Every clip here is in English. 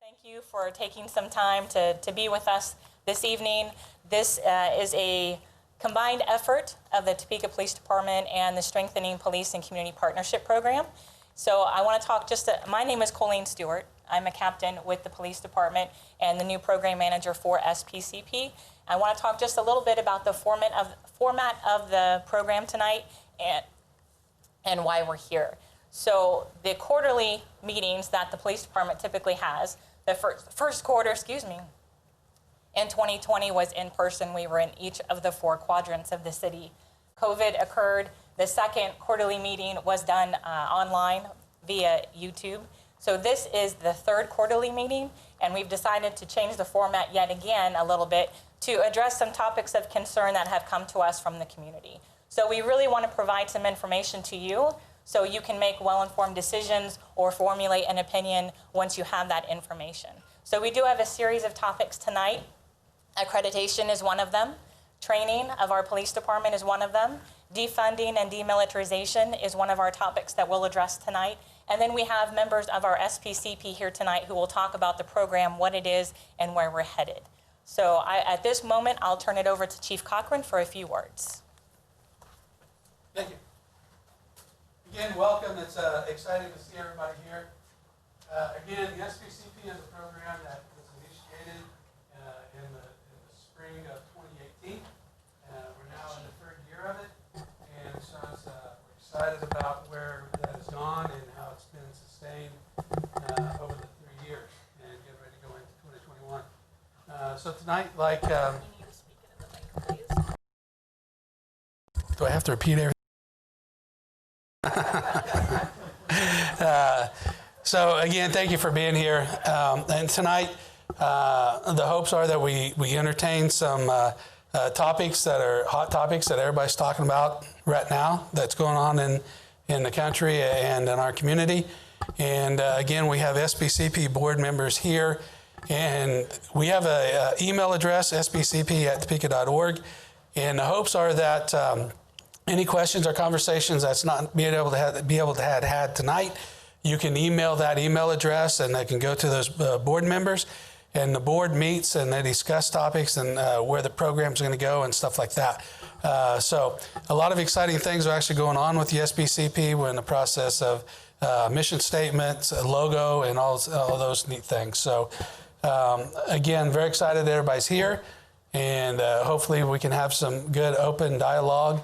Thank you for taking some time to be with us this evening. This is a combined effort of the Topeka Police Department and the Strengthening Police and Community Partnership Program. So I want to talk my name is Colleen Stewart. I'm a captain with the police department and the new program manager for SPCP. I want to talk just a little bit about the format of the program tonight and why we're here. So the quarterly meetings that the police department typically has, the first quarter, in 2020 was in person. We were in each of the 4 quadrants of the city. COVID occurred. The second quarterly meeting was done online via YouTube. So this is the 3rd quarterly meeting, and we've decided to change the format yet again a little bit to address some topics of concern that have come to us from the community. So we really want to provide some information to you so you can make well-informed decisions or formulate an opinion once you have that information. So we do have a series of topics tonight. Accreditation is one of them. Training of our police department is one of them. Defunding and demilitarization is one of our topics that we'll address tonight. And then we have members of our SPCP here tonight who will talk about the program, what it is, and where we're headed. So at this moment, I'll turn it over to Chief Cochran for a few words. Thank you. Again, welcome. It's exciting to see everybody here. Again, the SPCP is a program that was initiated in the spring of 2018. We're now in the 3rd year of it, and so we're excited about where that has gone and how it's been sustained over the 3 years, and get ready to go into 2021. So tonight, like, You need to speak into the mic, please. do I have to repeat everything? So again, thank you for being here. And tonight, the hopes are that we entertain some topics that are hot topics that everybody's talking about right now that's going on in the country and in our community. And again, we have SPCP board members here, and we have an email address, spcp@topeka.org. And the hopes are that any questions or conversations that's not being able to have had tonight, you can email that email address, and they can go to those board members, and the board meets and they discuss topics and where the program's going to go and stuff like that. So a lot of exciting things are actually going on with the SPCP. We're in the process of mission statements, a logo, and all those neat things. So again, very excited that everybody's here, and hopefully we can have some good open dialogue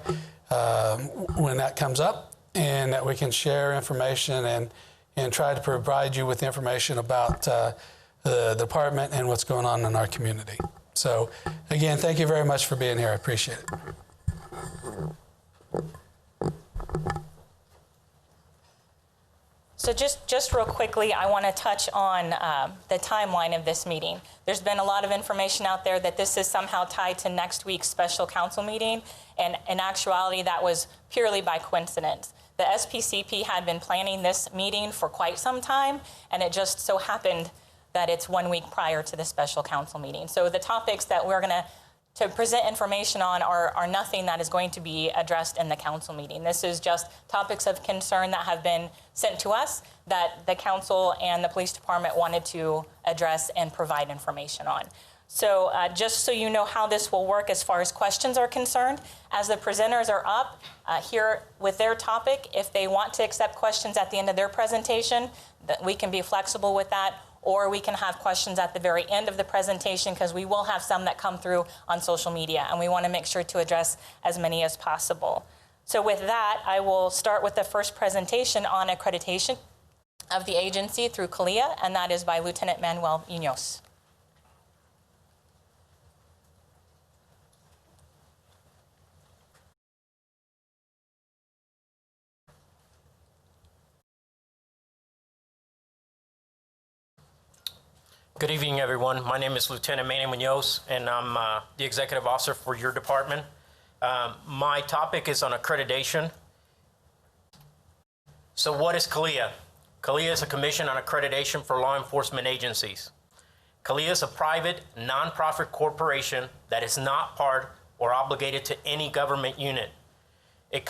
when that comes up, and that we can share information and try to provide you with information about the department and what's going on in our community. So again, thank you very much for being here. I appreciate it. So just real quickly, I want to touch on the timeline of this meeting. There's been a lot of information out there that this is somehow tied to next week's special council meeting, and in actuality, that was purely by coincidence. The SPCP had been planning this meeting for quite some time, and it just so happened that it's 1 week prior to the special council meeting. So the topics that we're going to present information on are nothing that is going to be addressed in the council meeting. This is just topics of concern that have been sent to us that the council and the police department wanted to address and provide information on. So just so you know how this will work as far as questions are concerned, as the presenters are up here with their topic, if they want to accept questions at the end of their presentation, we can be flexible with that, or we can have questions at the very end of the presentation, because we will have some that come through on social media, and we want to make sure to address as many as possible. So with that, I will start with the first presentation on accreditation of the agency through CALIA, and that is by Lieutenant Manuel Munoz. Good evening, everyone. My name is Lieutenant Manny Munoz, and I'm the Executive Officer for your department. My topic is on accreditation. So what is CALIA? CALIA is a commission on accreditation for law enforcement agencies. CALIA is a private, nonprofit corporation that is not part or obligated to any government unit. It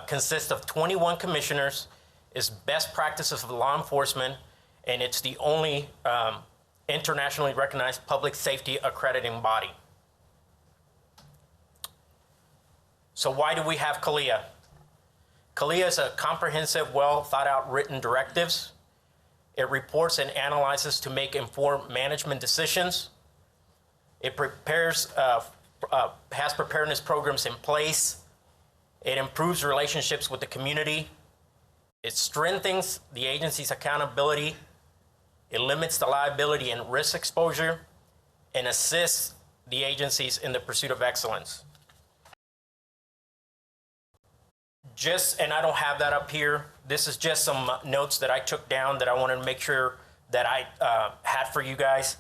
consists of 21 commissioners, is best practices of law enforcement, and it's the only internationally recognized public safety accrediting body. So why do we have CALEA? CALEA is a comprehensive, well thought out written directives. It reports and analyzes to make informed management decisions. It has preparedness programs in place. It improves relationships with the community. It strengthens the agency's accountability. It limits the liability and risk exposure and assists the agencies in the pursuit of excellence. And I don't have that up here. This is just some notes that I took down that I wanted to make sure that I had for you guys.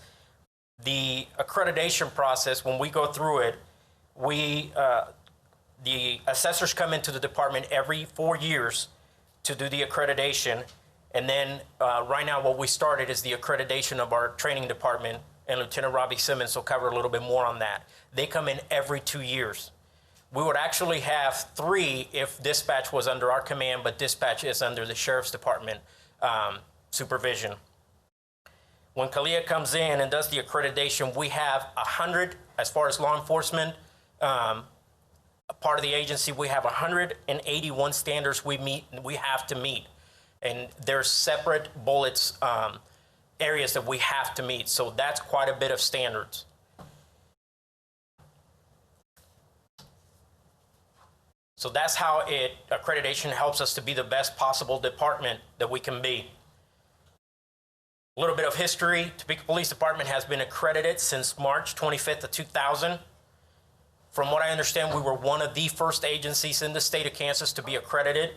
The accreditation process, when we go through it, the assessors come into the department every 4 years to do the accreditation. And then right now what we started is the accreditation of our training department, and Lieutenant Robbie Simmons will cover a little bit more on that. They come in every 2 years. We would actually have 3 if dispatch was under our command, but dispatch is under the Sheriff's Department supervision. When CALEA comes in and does the accreditation, we have 100, as far as law enforcement, a part of the agency, we have 181 standards we have to meet. And there's separate bullets, areas that we have to meet. So that's quite a bit of standards. So that's how accreditation helps us to be the best possible department that we can be. A little bit of history. Topeka Police Department has been accredited since March 25th of 2000. From what I understand, we were one of the first agencies in the state of Kansas to be accredited,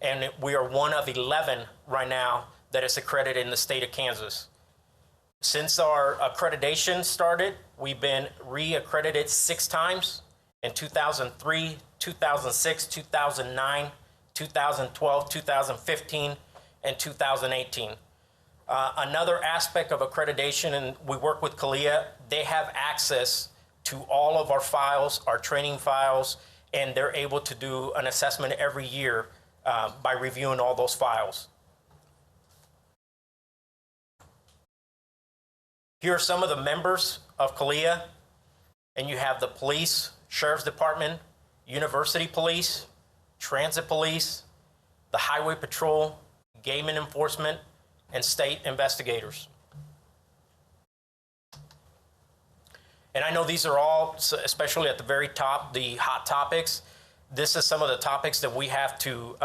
and we are one of 11 right now that is accredited in the state of Kansas. Since our accreditation started, we've been re-accredited 6 times, in 2003, 2006, 2009, 2012, 2015, and 2018. Another aspect of accreditation, and we work with CALEA, they have access to all of our files, our training files, and they're able to do an assessment every year by reviewing all those files. Here are some of the members of CALEA, and you have the police, Sheriff's Department, University Police, Transit Police, the Highway Patrol, Game and Enforcement, and state investigators. And I know these are all, especially at the very top, the hot topics. This is some of the topics that we have to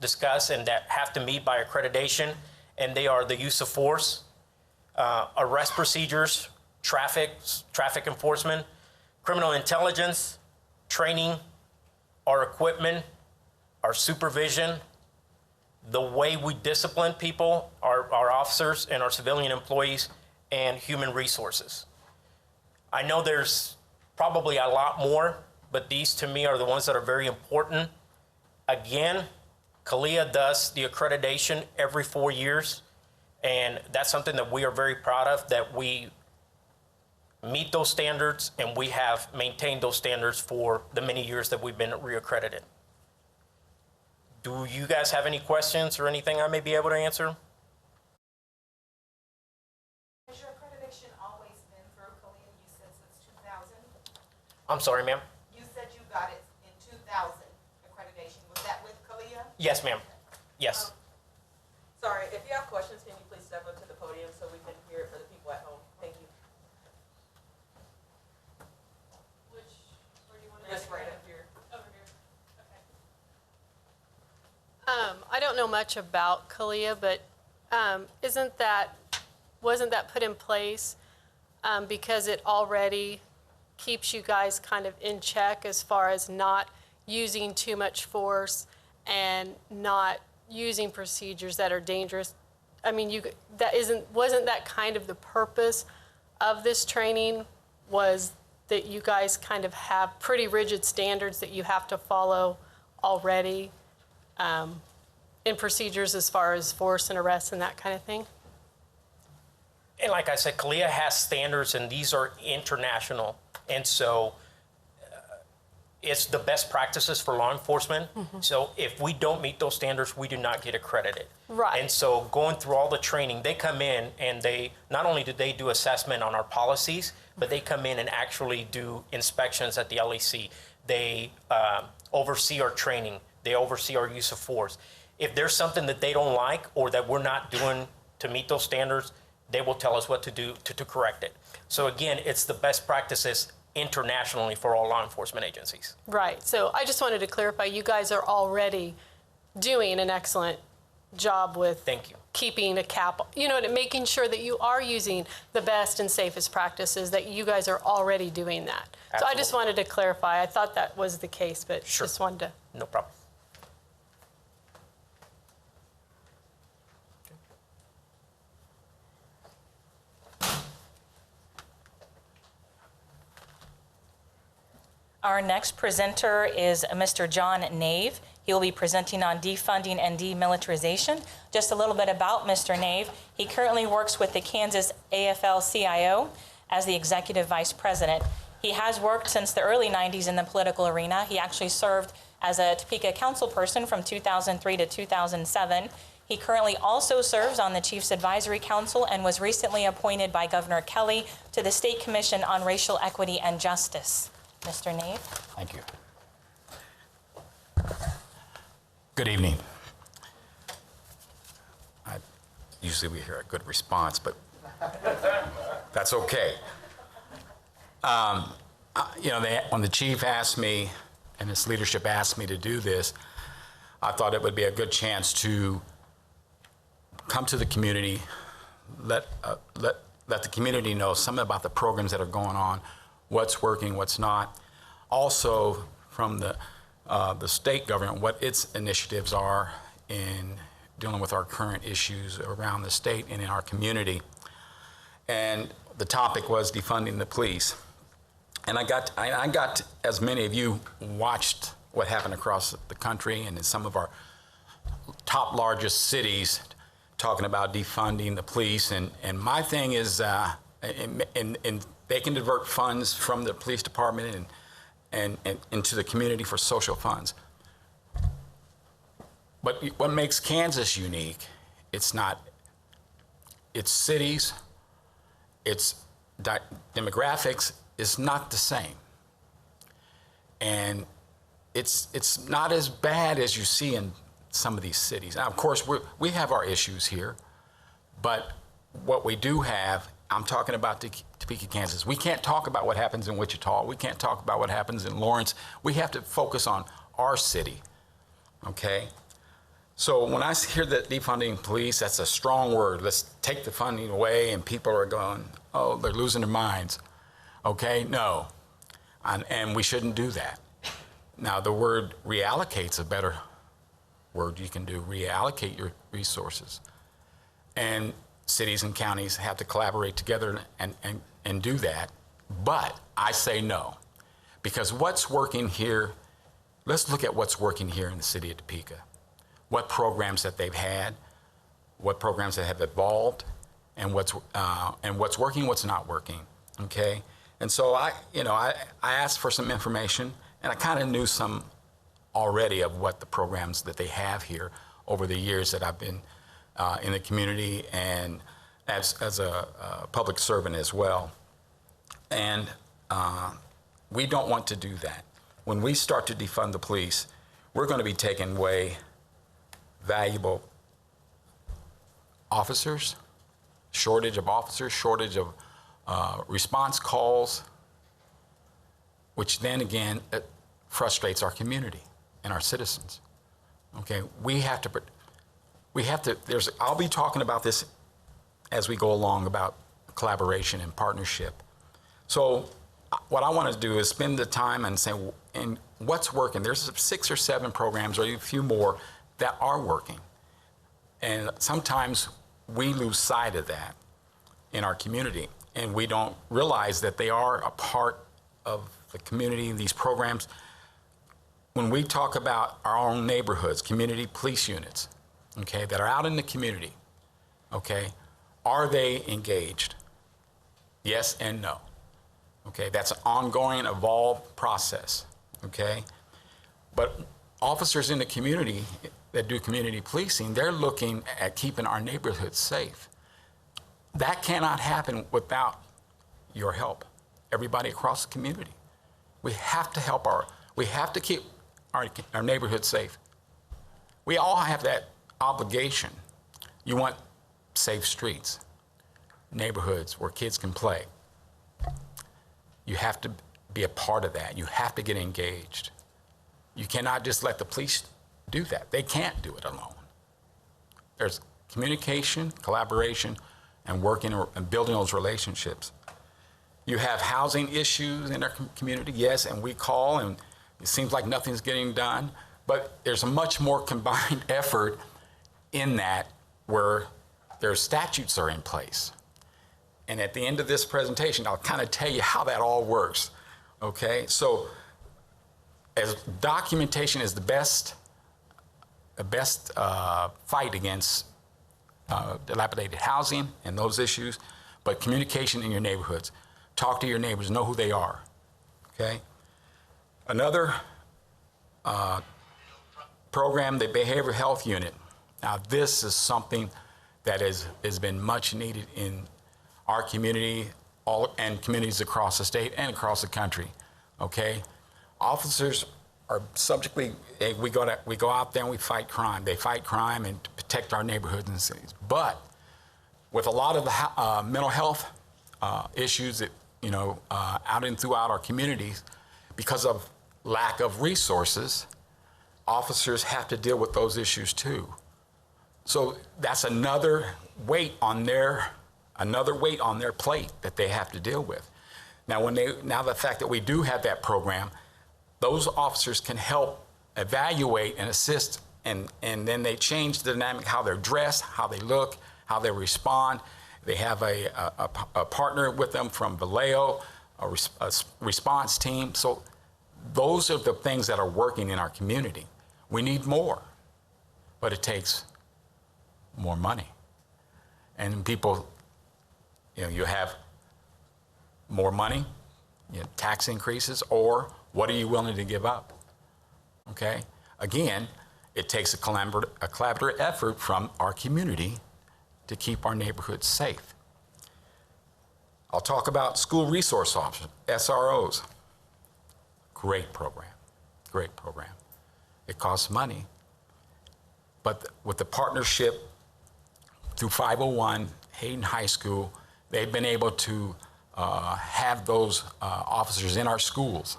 discuss and that have to meet by accreditation, and they are the use of force, arrest procedures, traffic enforcement, criminal intelligence, training, our equipment, our supervision, the way we discipline people, our officers and our civilian employees, and human resources. I know there's probably a lot more, but these to me are the ones that are very important. Again, CALEA does the accreditation every 4 years, and that's something that we are very proud of, that we meet those standards and we have maintained those standards for the many years that we've been reaccredited. Do you guys have any questions or anything I may be able to answer? Has your accreditation always been through CALEA? You said since 2000? I'm sorry, ma'am. You said you got it in 2000, accreditation. Was that with CALEA? Yes, ma'am. Yes. Sorry, if you have questions, can you please step up to the podium so we can hear it for the people at home? Thank you. Where do you want to? Just right up here. Over here. Okay. I don't know much about CALEA, but wasn't that put in place because it already keeps you guys kind of in check as far as not using too much force and not using procedures that are dangerous? I mean, wasn't that kind of the purpose of this training, was that you guys kind of have pretty rigid standards that you have to follow already in procedures as far as force and arrest and that kind of thing? And like I said, CALEA has standards, and these are international. And so it's the best practices for law enforcement. So if we don't meet those standards, we do not get accredited. Right. And so going through all the training, they come in and they, not only do they do assessment on our policies, but they come in and actually do inspections at the LEC. They oversee our training. They oversee our use of force. If there's something that they don't like or that we're not doing to meet those standards, they will tell us what to do to correct it. So again, it's the best practices internationally for all law enforcement agencies. Right. So I just wanted to clarify, you guys are already doing an excellent job with Thank you. keeping a cap, and making sure that you are using the best and safest practices, that you guys are already doing that. So I just Absolutely. wanted to clarify. I thought that was the case, but Sure. just wanted to. No problem. Our next presenter is Mr. John Nave. He will be presenting on defunding and demilitarization. Just a little bit about Mr. Nave. He currently works with the Kansas AFL-CIO as the Executive Vice President. He has worked since the early 90s in the political arena. He actually served as a Topeka councilperson from 2003 to 2007. He currently also serves on the Chiefs Advisory Council and was recently appointed by Governor Kelly to the State Commission on Racial Equity and Justice. Mr. Nave. Thank you. Good evening. Usually we hear a good response, but that's okay. When the chief asked me and his leadership asked me to do this, I thought it would be a good chance to come to the community, let the community know something about the programs that are going on, what's working, what's not. Also, from the state government, what its initiatives are in dealing with our current issues around the state and in our community. And the topic was defunding the police. And I got, as many of you watched what happened across the country and in some of our top largest cities, talking about defunding the police. And my thing is, and they can divert funds from the police department and into the community for social funds. But what makes Kansas unique, it's cities, its demographics is not the same. And it's not as bad as you see in some of these cities. Now, of course, we have our issues here, but what we do have, I'm talking about Topeka, Kansas. We can't talk about what happens in Wichita. We can't talk about what happens in Lawrence. We have to focus on our city, okay? So when I hear that defunding police, that's a strong word. Let's take the funding away, and people are going, oh, they're losing their minds. Okay, no, and we shouldn't do that. Now, the word reallocate's a better word you can do, reallocate your resources. And cities and counties have to collaborate together and do that. But I say no, because what's working here, let's look at what's working here in the city of Topeka. What programs that they've had, what programs that have evolved, and what's working, what's not working, okay? And so I asked for some information, and I kind of knew some already of what the programs that they have here over the years that I've been in the community and as a public servant as well. And we don't want to do that. When we start to defund the police, we're going to be taking away valuable officers, shortage of officers, shortage of response calls, which then again frustrates our community and our citizens. Okay, I'll be talking about this as we go along about collaboration and partnership. So what I want to do is spend the time and say, and what's working? There's 6 or 7 programs or a few more that are working. And sometimes we lose sight of that in our community, and we don't realize that they are a part of the community, these programs. When we talk about our own neighborhoods, community police units, okay, that are out in the community, okay, are they engaged? Yes and no. Okay, that's an ongoing, evolved process. okay? But officers in the community that do community policing, they're looking at keeping our neighborhoods safe. That cannot happen without your help, everybody across the community. We have to keep our neighborhoods safe. We all have that obligation. You want safe streets, neighborhoods where kids can play. You have to be a part of that. You have to get engaged. You cannot just let the police do that. They can't do it alone. There's communication, collaboration, and working and building those relationships. You have housing issues in our community, yes, and we call, and it seems like nothing's getting done, but there's a much more combined effort in that where their statutes are in place. And at the end of this presentation, I'll kind of tell you how that all works, okay? So as documentation is the best fight against dilapidated housing and those issues, but communication in your neighborhoods. Talk to your neighbors, know who they are, okay? Another program, the Behavioral Health Unit. Now, this is something that has been much needed in our community and communities across the state and across the country, okay? Officers are subjectly, we go out there and we fight crime. They fight crime and protect our neighborhoods and cities. But with a lot of the mental health issues that, out and throughout our communities, because of lack of resources, officers have to deal with those issues too. So that's another weight on their plate that they have to deal with. Now, the fact that we do have that program, those officers can help evaluate and assist, and then they change the dynamic, how they're dressed, how they look, how they respond. They have a partner with them from Vallejo, a response team. So those are the things that are working in our community. We need more, but it takes more money. And people, you have more money, tax increases, or what are you willing to give up? Okay? Again, it takes a collaborative effort from our community to keep our neighborhoods safe. I'll talk about school resource officers, SROs. Great program, great program. It costs money, but with the partnership through 501, Hayden High School, they've been able to have those officers in our schools.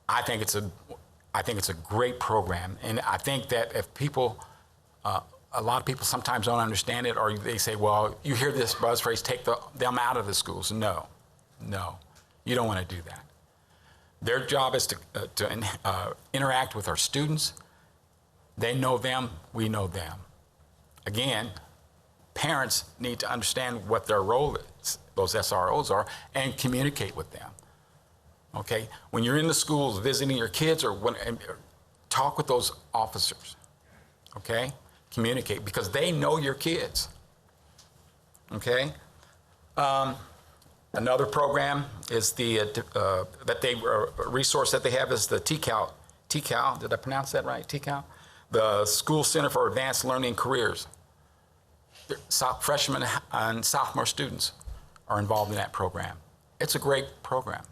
I think it's a great program, and I think that if people, a lot of people sometimes don't understand it, or they say, well, you hear this buzz phrase, take them out of the schools. No, you don't want to do that. Their job is to interact with our students. They know them, we know them. Again, parents need to understand what their role is, those SROs are, and communicate with them. Okay? When you're in the schools visiting your kids, talk with those officers. Okay? Communicate, because they know your kids. Okay? Another program is resource that they have is the TCAL. TCAL, did I pronounce that right? TCAL? The School Center for Advanced Learning Careers. Freshmen and sophomore students are involved in that program. It's a great program.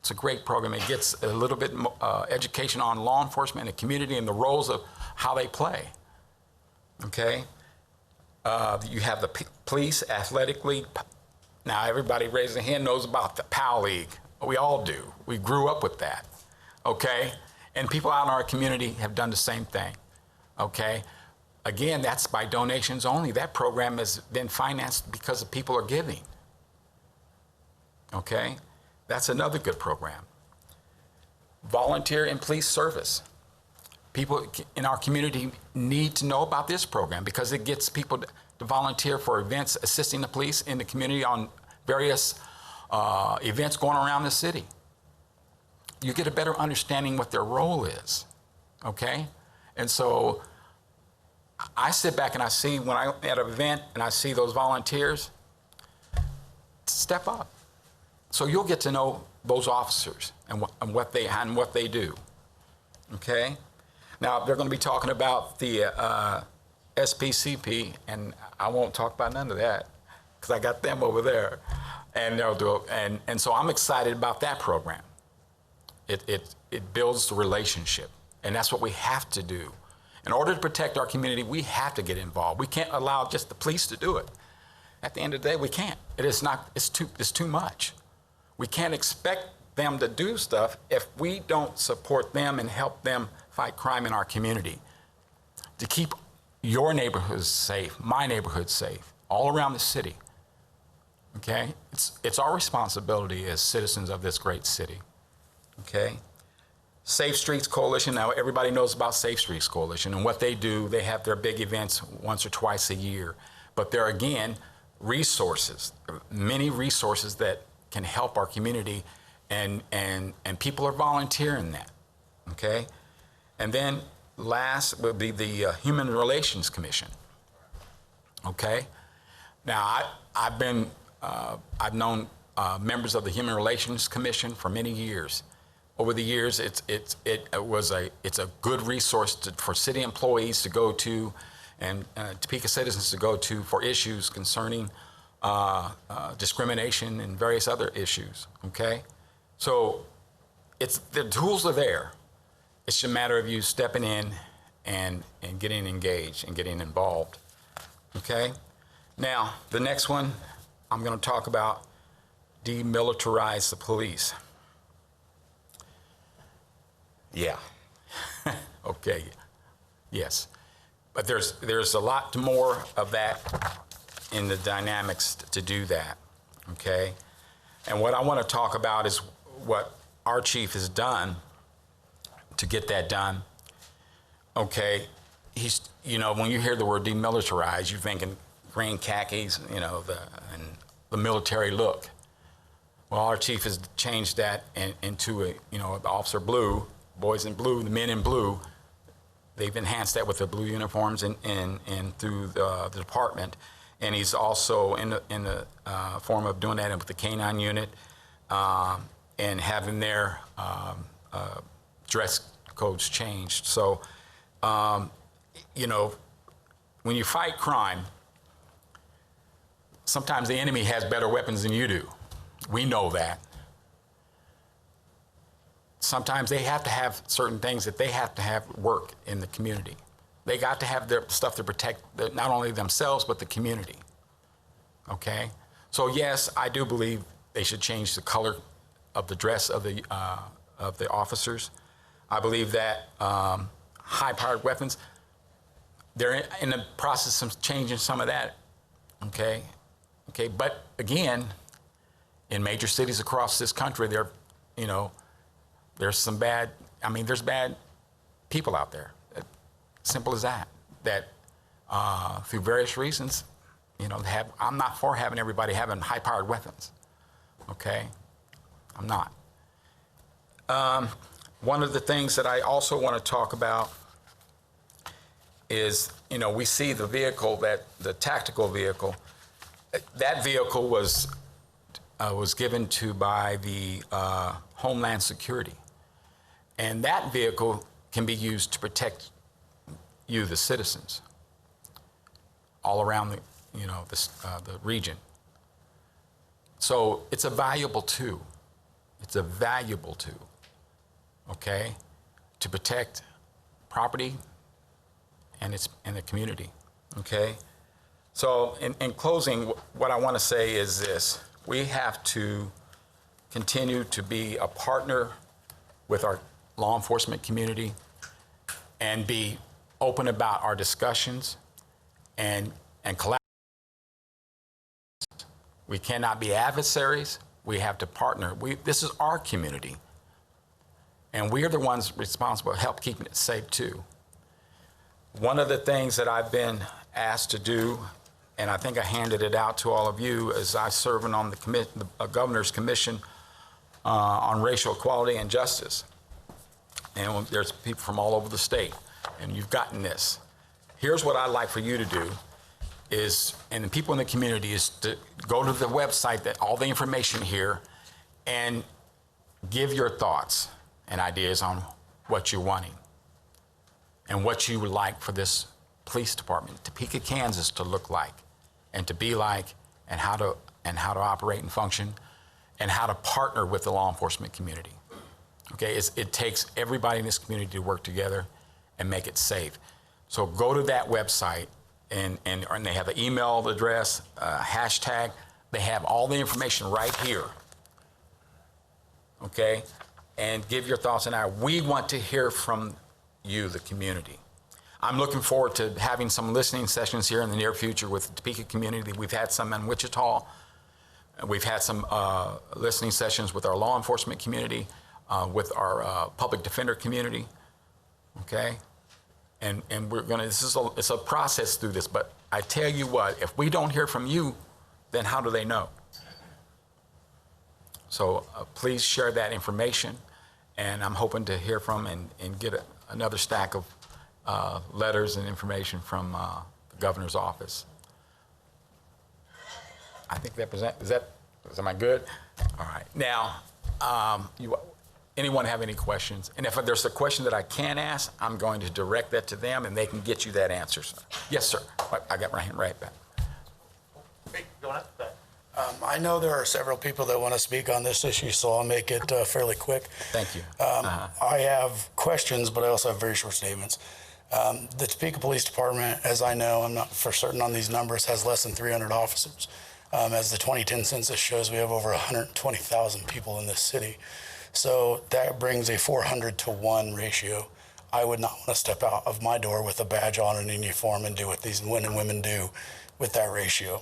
It's a great program. It gets a little bit education on law enforcement and the community and the roles of how they play. Okay? You have the police, athletic league. Now, everybody raising their hand knows about the PAL League. We all do. We grew up with that. Okay? And people out in our community have done the same thing. Okay? Again, that's by donations only. That program has been financed because the people are giving. Okay? That's another good program. Volunteer in police service. People in our community need to know about this program because it gets people to volunteer for events assisting the police in the community on various events going around the city. You get a better understanding what their role is, okay? And so I sit back and I see when I'm at an event and I see those volunteers, step up. So you'll get to know those officers. and what they do. Okay? Now, they're going to be talking about the SPCP, and I won't talk about none of that because I got them over there. And they'll do it. And so I'm excited about that program. It builds the relationship, and that's what we have to do. In order to protect our community, we have to get involved. We can't allow just the police to do it. At the end of the day, we can't. It's too much. We can't expect them to do stuff if we don't support them and help them fight crime in our community. To keep your neighborhoods safe, my neighborhood safe, all around the city. Okay? It's our responsibility as citizens of this great city. Okay? Safe Streets Coalition, now everybody knows about Safe Streets Coalition and what they do. They have their big events once or twice a year. But there are, again, resources, many resources that can help our community, and people are volunteering that, okay? And then last would be the Human Relations Commission, okay? Now, I've known members of the Human Relations Commission for many years. Over the years, it's a good resource for city employees to go to, and Topeka citizens to go to for issues concerning discrimination and various other issues. Okay, so the tools are there. It's a matter of you stepping in and getting engaged and getting involved. Okay, now the next one I'm going to talk about: demilitarize the police. Yeah. Okay. Yes. But there's a lot more of that in the dynamics to do that. Okay. And what I want to talk about is what our chief has done to get that done. Okay. He's, when you hear the word demilitarize, you're thinking green khakis, and the military look. Well, our chief has changed that into the officer blue. Boys in blue, the men in blue, they've enhanced that with the blue uniforms and through the department. And he's also in the form of doing that with the K-9 unit and having their dress codes changed. So, when you fight crime, sometimes the enemy has better weapons than you do. We know that. Sometimes they have to have certain things that they have to have work in the community. They got to have their stuff to protect not only themselves, but the community. Okay? So yes, I do believe they should change the color of the dress of the officers. I believe that high-powered weapons, they're in the process of changing some of that. Okay? Okay, but again, in major cities across this country, there's some there's bad people out there. Simple as that. That through various reasons, I'm not for having everybody having high-powered weapons. Okay? I'm not. One of the things that I also want to talk about is, we see the vehicle, the tactical vehicle. That vehicle was given to by the Homeland Security. And that vehicle can be used to protect you, the citizens, all around the region. So it's a valuable tool. It's a valuable tool, okay, to protect property and the community, okay? So in closing, what I want to say is this: we have to continue to be a partner with our law enforcement community and be open about our discussions and collaborate. We cannot be adversaries. We have to partner. This is our community, and we are the ones responsible to help keeping it safe too. One of the things that I've been asked to do, and I think I handed it out to all of you, is I serve on the Governor's Commission on Racial Equality and Justice. And there's people from all over the state, and you've gotten this. Here's what I'd like for you to do and the people in the community, is to go to the website, that all the information here, and give your thoughts and ideas on what you're wanting and what you would like for this police department, Topeka, Kansas, to look like and to be like, and how to operate and function, and how to partner with the law enforcement community. Okay, it takes everybody in this community to work together and make it safe. So go to that website, and they have an email address, hashtag. They have all the information right here. Okay, and give your thoughts. And we want to hear from you, the community. I'm looking forward to having some listening sessions here in the near future with the Topeka community. We've had some in Wichita. We've had some listening sessions with our law enforcement community, with our public defender community. Okay, and we're gonna. It's a process through this. But I tell you what, if we don't hear from you, then how do they know? So please share that information, and I'm hoping to hear from and get another stack of letters and information from the governor's office. I think am I good? All right. Now, anyone have any questions? And if there's a question that I can't ask, I'm going to direct that to them, and they can get you that answer. Yes, sir. I got my hand right back. I know there are several people that want to speak on this issue, so I'll make it fairly quick. Thank you. I have questions, but I also have very short statements. The Topeka Police Department, as I know, I'm not for certain on these numbers, has less than 300 officers. As the 2010 census shows, we have over 120,000 people in this city. So that brings a 400-to-1 ratio. I would not want to step out of my door with a badge on and a uniform and do what these men and women do with that ratio.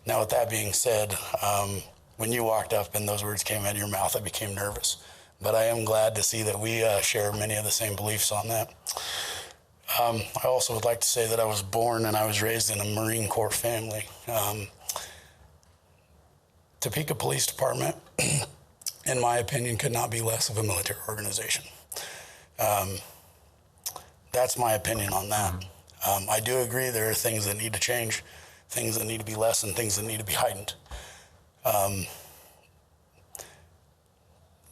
Now, with that being said, when you walked up and those words came out of your mouth, I became nervous. But I am glad to see that we share many of the same beliefs on that. I also would like to say that I was born and I was raised in a Marine Corps family. Topeka Police Department, in my opinion, could not be less of a military organization. That's my opinion on that. I do agree there are things that need to change, things that need to be less, and things that need to be heightened.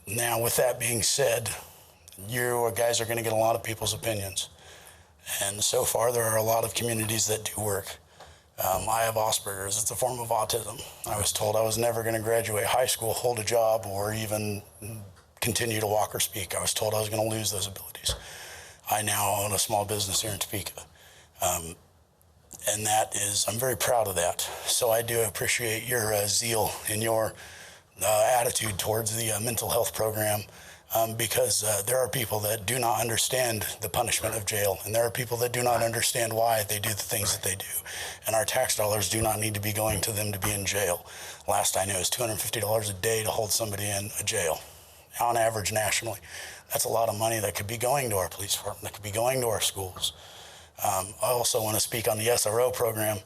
Now, with that being said, you guys are going to get a lot of people's opinions. And so far, there are a lot of communities that do work. I have Asperger's. It's a form of autism. I was told I was never going to graduate high school, hold a job, or even continue to walk or speak. I was told I was going to lose those abilities. I now own a small business here in Topeka. And that is, I'm very proud of that. So I do appreciate your zeal and your attitude towards the mental health program, because there are people that do not understand the punishment of jail, and there are people that do not understand why they do the things that they do. And our tax dollars do not need to be going to them to be in jail. Last I knew, it was $250 a day to hold somebody in a jail, on average nationally. That's a lot of money that could be going to our police department, that could be going to our schools. I also want to speak on the SRO program.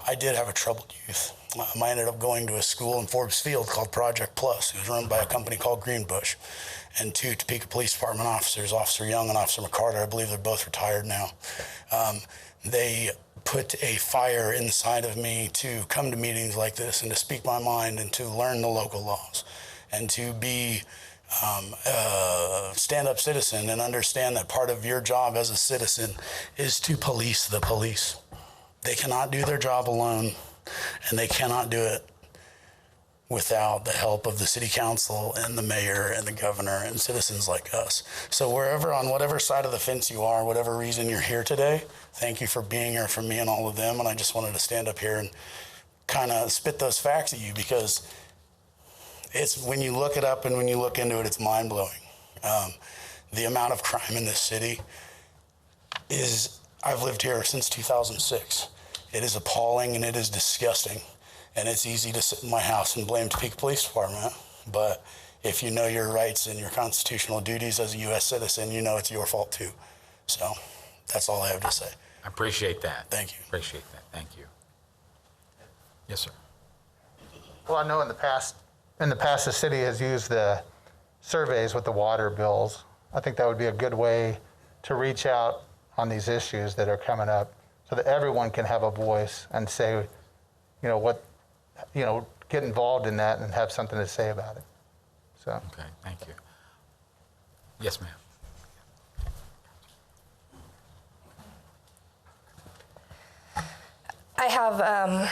I did have a troubled youth. I ended up going to a school in Forbes Field called Project Plus. It was run by a company called Greenbush. And two Topeka Police Department officers, Officer Young and Officer McCarter, I believe they're both retired now. They put a fire inside of me to come to meetings like this and to speak my mind and to learn the local laws and to be a stand-up citizen and understand that part of your job as a citizen is to police the police. They cannot do their job alone, and they cannot do it without the help of the city council and the mayor and the governor and citizens like us. So wherever, on whatever side of the fence you are, whatever reason you're here today, thank you for being here for me and all of them. And I just wanted to stand up here and kind of spit those facts at you, because it's, when you look it up and when you look into it, it's mind-blowing. The amount of crime in this city is, I've lived here since 2006. It is appalling and it is disgusting. And it's easy to sit in my house and blame Topeka Police Department. But if you know your rights and your constitutional duties as a U.S. citizen, you know it's your fault too. So that's all I have to say. I appreciate that. Thank you. Appreciate that. Thank you. Yes, sir. Well, I know in the past, the city has used the surveys with the water bills. I think that would be a good way to reach out on these issues that are coming up, so that everyone can have a voice and say, get involved in that and have something to say about it. So. Okay, thank you. Yes, ma'am. I have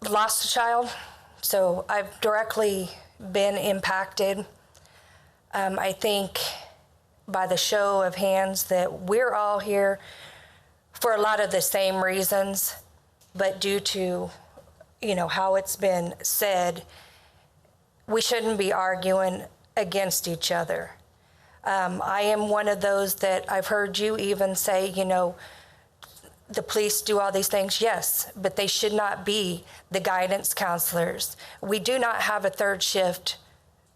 lost a child, so I've directly been impacted. I think by the show of hands that we're all here for a lot of the same reasons, but due to, how it's been said, we shouldn't be arguing against each other. I am one of those that I've heard you even say, the police do all these things, yes, but they should not be the guidance counselors. We do not have a third shift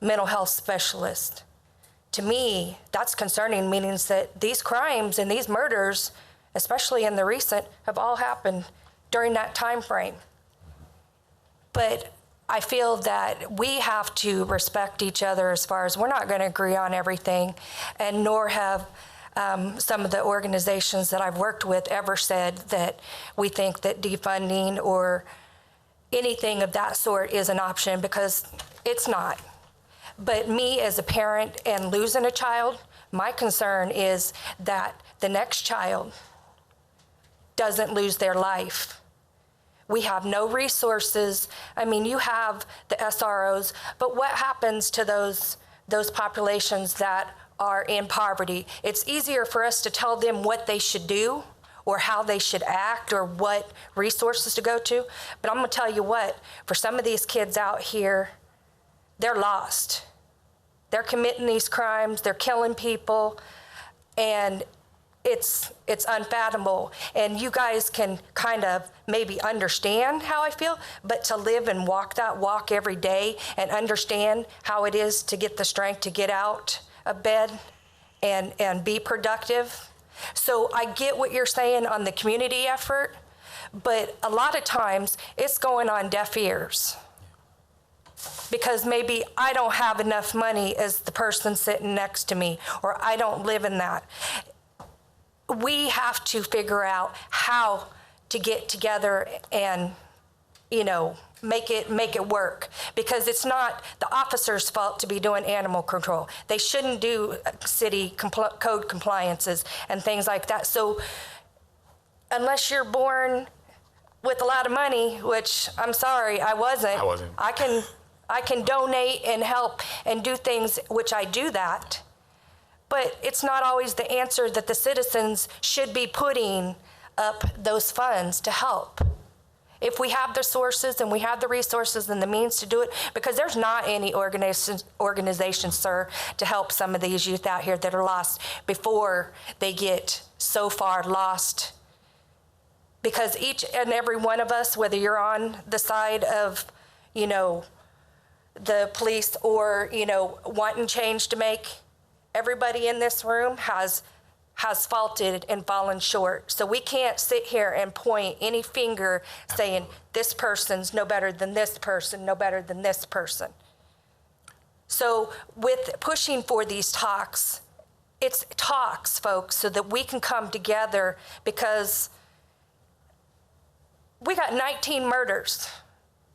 mental health specialist. To me, that's concerning, meaning that these crimes and these murders, especially in the recent, have all happened during that time frame. But I feel that we have to respect each other as far as we're not going to agree on everything, and nor have some of the organizations that I've worked with ever said that we think that defunding or anything of that sort is an option, because it's not. But me as a parent and losing a child, my concern is that the next child doesn't lose their life. We have no resources. I mean, you have the SROs, but what happens to those populations that are in poverty? It's easier for us to tell them what they should do or how they should act or what resources to go to. But I'm gonna tell you what, for some of these kids out here, they're lost. They're committing these crimes, they're killing people, and it's unfathomable. And you guys can kind of maybe understand how I feel, but to live and walk that walk every day and understand how it is to get the strength to get out of bed and be productive. So I get what you're saying on the community effort, but a lot of times it's going on deaf ears. Because maybe I don't have enough money as the person sitting next to me, or I don't live in that. We have to figure out how to get together and, make it work. Because it's not the officer's fault to be doing animal control. They shouldn't do city code compliances and things like that. So unless you're born with a lot of money, which I'm sorry, I wasn't. I can donate and help and do things, which I do that, but it's not always the answer that the citizens should be putting up those funds to help. If we have the sources and we have the resources and the means to do it, because there's not any organization, sir, to help some of these youth out here that are lost before they get so far lost. Because each and every one of us, whether you're on the side of, the police or, wanting change to make, everybody in this room has faulted and fallen short. So we can't sit here and point any finger saying this person's no better than this person, no better than this person. So with pushing for these talks, it's talks, folks, so that we can come together, because we got 19 murders.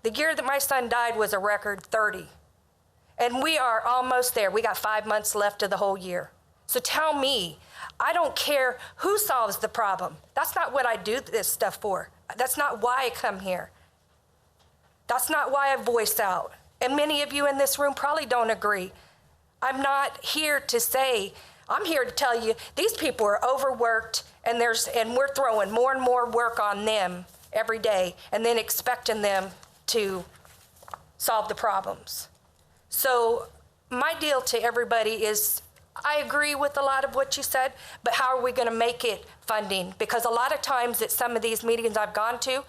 The year that my son died was a record 30. And we are almost there. We got 5 months left of the whole year. So tell me, I don't care who solves the problem. That's not what I do this stuff for. That's not why I come here. That's not why I voice out. And many of you in this room probably don't agree. I'm not here to say, I'm here to tell you these people are overworked, and we're throwing more and more work on them every day and then expecting them to solve the problems. So my deal to everybody is, I agree with a lot of what you said, but how are we going to make it funding? Because a lot of times at some of these meetings I've gone to,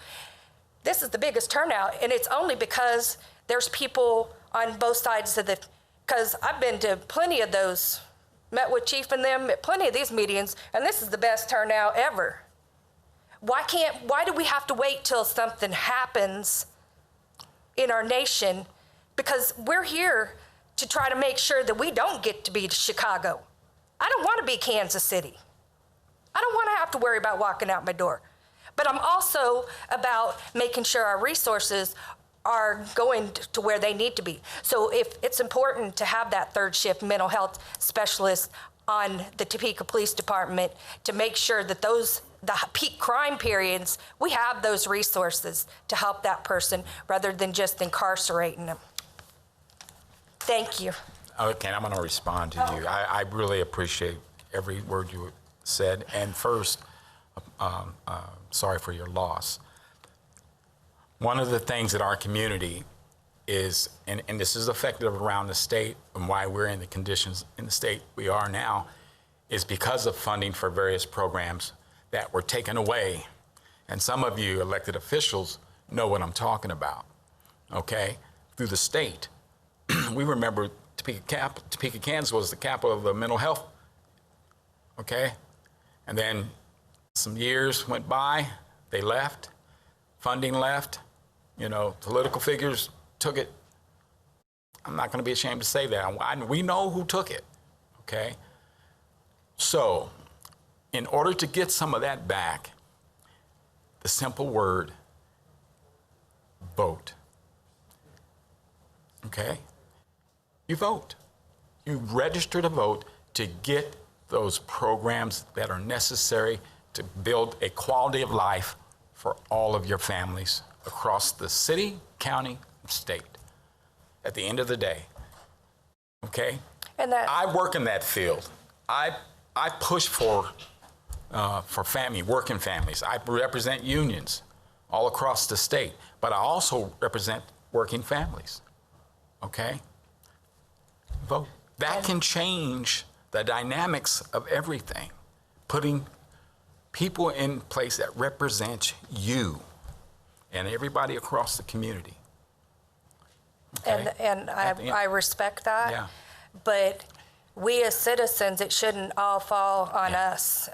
this is the biggest turnout, and it's only because there's people on both sides of because I've been to plenty of those, met with Chief and them at plenty of these meetings, and this is the best turnout ever. Why do we have to wait till something happens in our nation? Because we're here to try to make sure that we don't get to be Chicago. I don't want to be Kansas City. I don't want to have to worry about walking out my door. But I'm also about making sure our resources are going to where they need to be. So if it's important to have that third shift mental health specialist on the Topeka Police Department to make sure that the peak crime periods, we have those resources to help that person rather than just incarcerating them. Thank you. Okay, I'm going to respond to you. I really appreciate every word you said. And first, sorry for your loss. One of the things that our community is, and this is effective around the state and why we're in the conditions in the state we are now, is because of funding for various programs that were taken away. And some of you elected officials know what I'm talking about, okay? Through the state. We remember Topeka, Kansas was the capital of the mental health, okay? And then some years went by, they left, funding left, political figures took it. I'm not gonna be ashamed to say that. We know who took it, okay? So, in order to get some of that back, the simple word, vote, okay? You vote. You register to vote to get those programs that are necessary to build a quality of life for all of your families across the city, county, and state. At the end of the day, okay? And that I work in that field. I push for working families. I represent unions all across the state, but I also represent working families, okay? Vote. That can change the dynamics of everything, putting people in place that represent you and everybody across the community. Okay? And I respect that. Yeah. But we as citizens, it shouldn't all fall on us.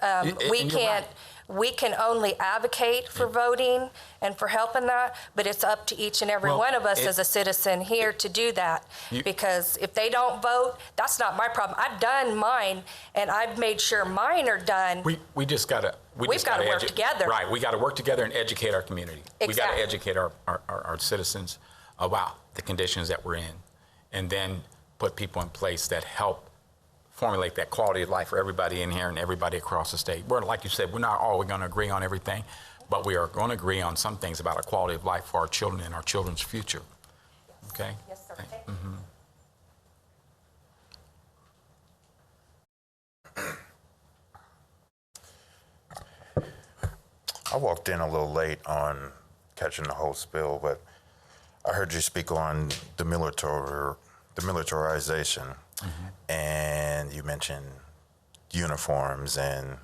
We can only advocate for voting and for helping that, but it's up to each and every one of us as a citizen here to do that. Because if they don't vote, that's not my problem. I've done mine, and I've made sure mine are done. We've got to work together. Right, we got to work together and educate our community. Exactly. We got to educate our citizens about the conditions that we're in, and then put people in place that help formulate that quality of life for everybody in here and everybody across the state. Like you said, we're not always going to agree on everything, but we are going to agree on some things about a quality of life for our children and our children's future. Okay? Yes, sir. I walked in a little late on catching the whole spill, but I heard you speak on the militarization, and you mentioned uniforms and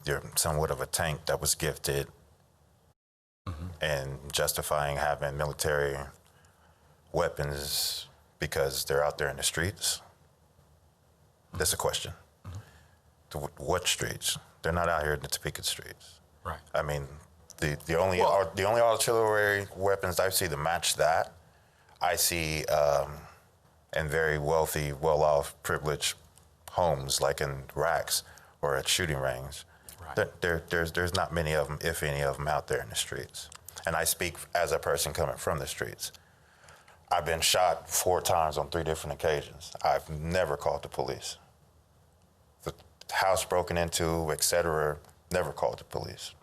you're somewhat of a tank that was gifted, and justifying having military weapons because they're out there in the streets. That's a question. What streets? They're not out here in the Topeka streets. Right. I mean, the only artillery weapons I see to match that, I see in very wealthy, well-off, privileged homes, like in racks or at shooting range. Right. There's not many of them, if any of them, out there in the streets. And I speak as a person coming from the streets. I've been shot 4 times on 3 different occasions. I've never called the police. The house broken into, et cetera, never called the police.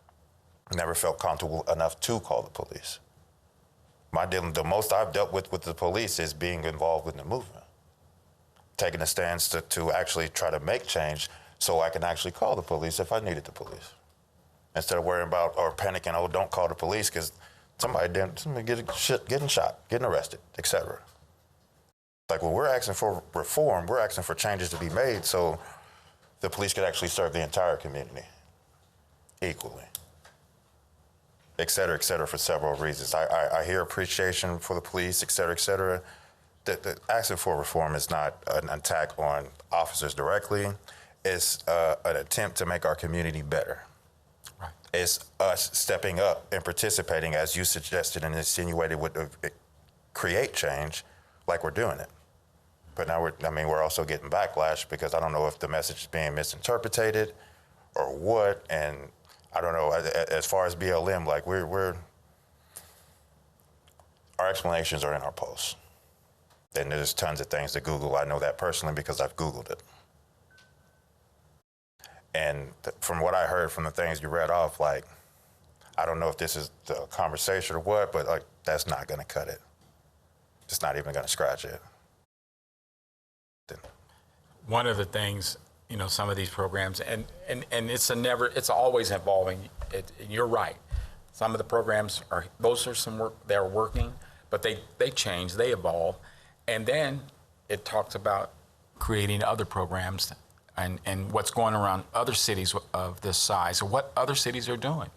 Never felt comfortable enough to call the police. The most I've dealt with the police is being involved in the movement. Taking a stance to actually try to make change so I can actually call the police if I needed the police. Instead of worrying about or panicking, oh, don't call the police because somebody getting shot, getting arrested, et cetera. Like when we're asking for reform, we're asking for changes to be made so the police could actually serve the entire community equally, et cetera, for several reasons. I hear appreciation for the police, et cetera. The asking for reform is not an attack on officers directly. It's an attempt to make our community better. Right. It's us stepping up and participating, as you suggested and insinuated, would create change, like we're doing it. But now we're also getting backlash because I don't know if the message is being misinterpreted or what, and I don't know. As far as BLM, like we're our explanations are in our posts. And there's tons of things to Google. I know that personally because I've Googled it. And from what I heard from the things you read off, like, I don't know if this is the conversation or what, but like, that's not going to cut it. It's not even going to scratch it. One of the things, you know, some of these programs, and it's always evolving. You're right. Some of the programs those are some work, they're working, but they change, they evolve. And then it talks about creating other programs and what's going around other cities of this size, or what other cities are doing.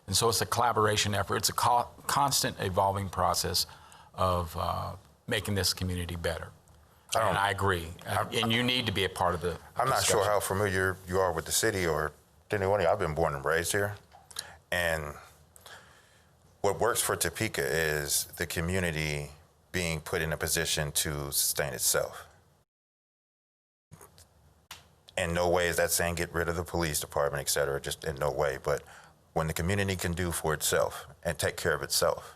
And so it's a collaboration effort. It's a constant evolving process of making this community better. And I agree. And you need to be a part of the I'm not discussion. sure how familiar you are with the city or anyone. I've been born and raised here. And what works for Topeka is the community being put in a position to sustain itself. In no way is that saying get rid of the police department, et cetera, just in no way. But when the community can do for itself and take care of itself,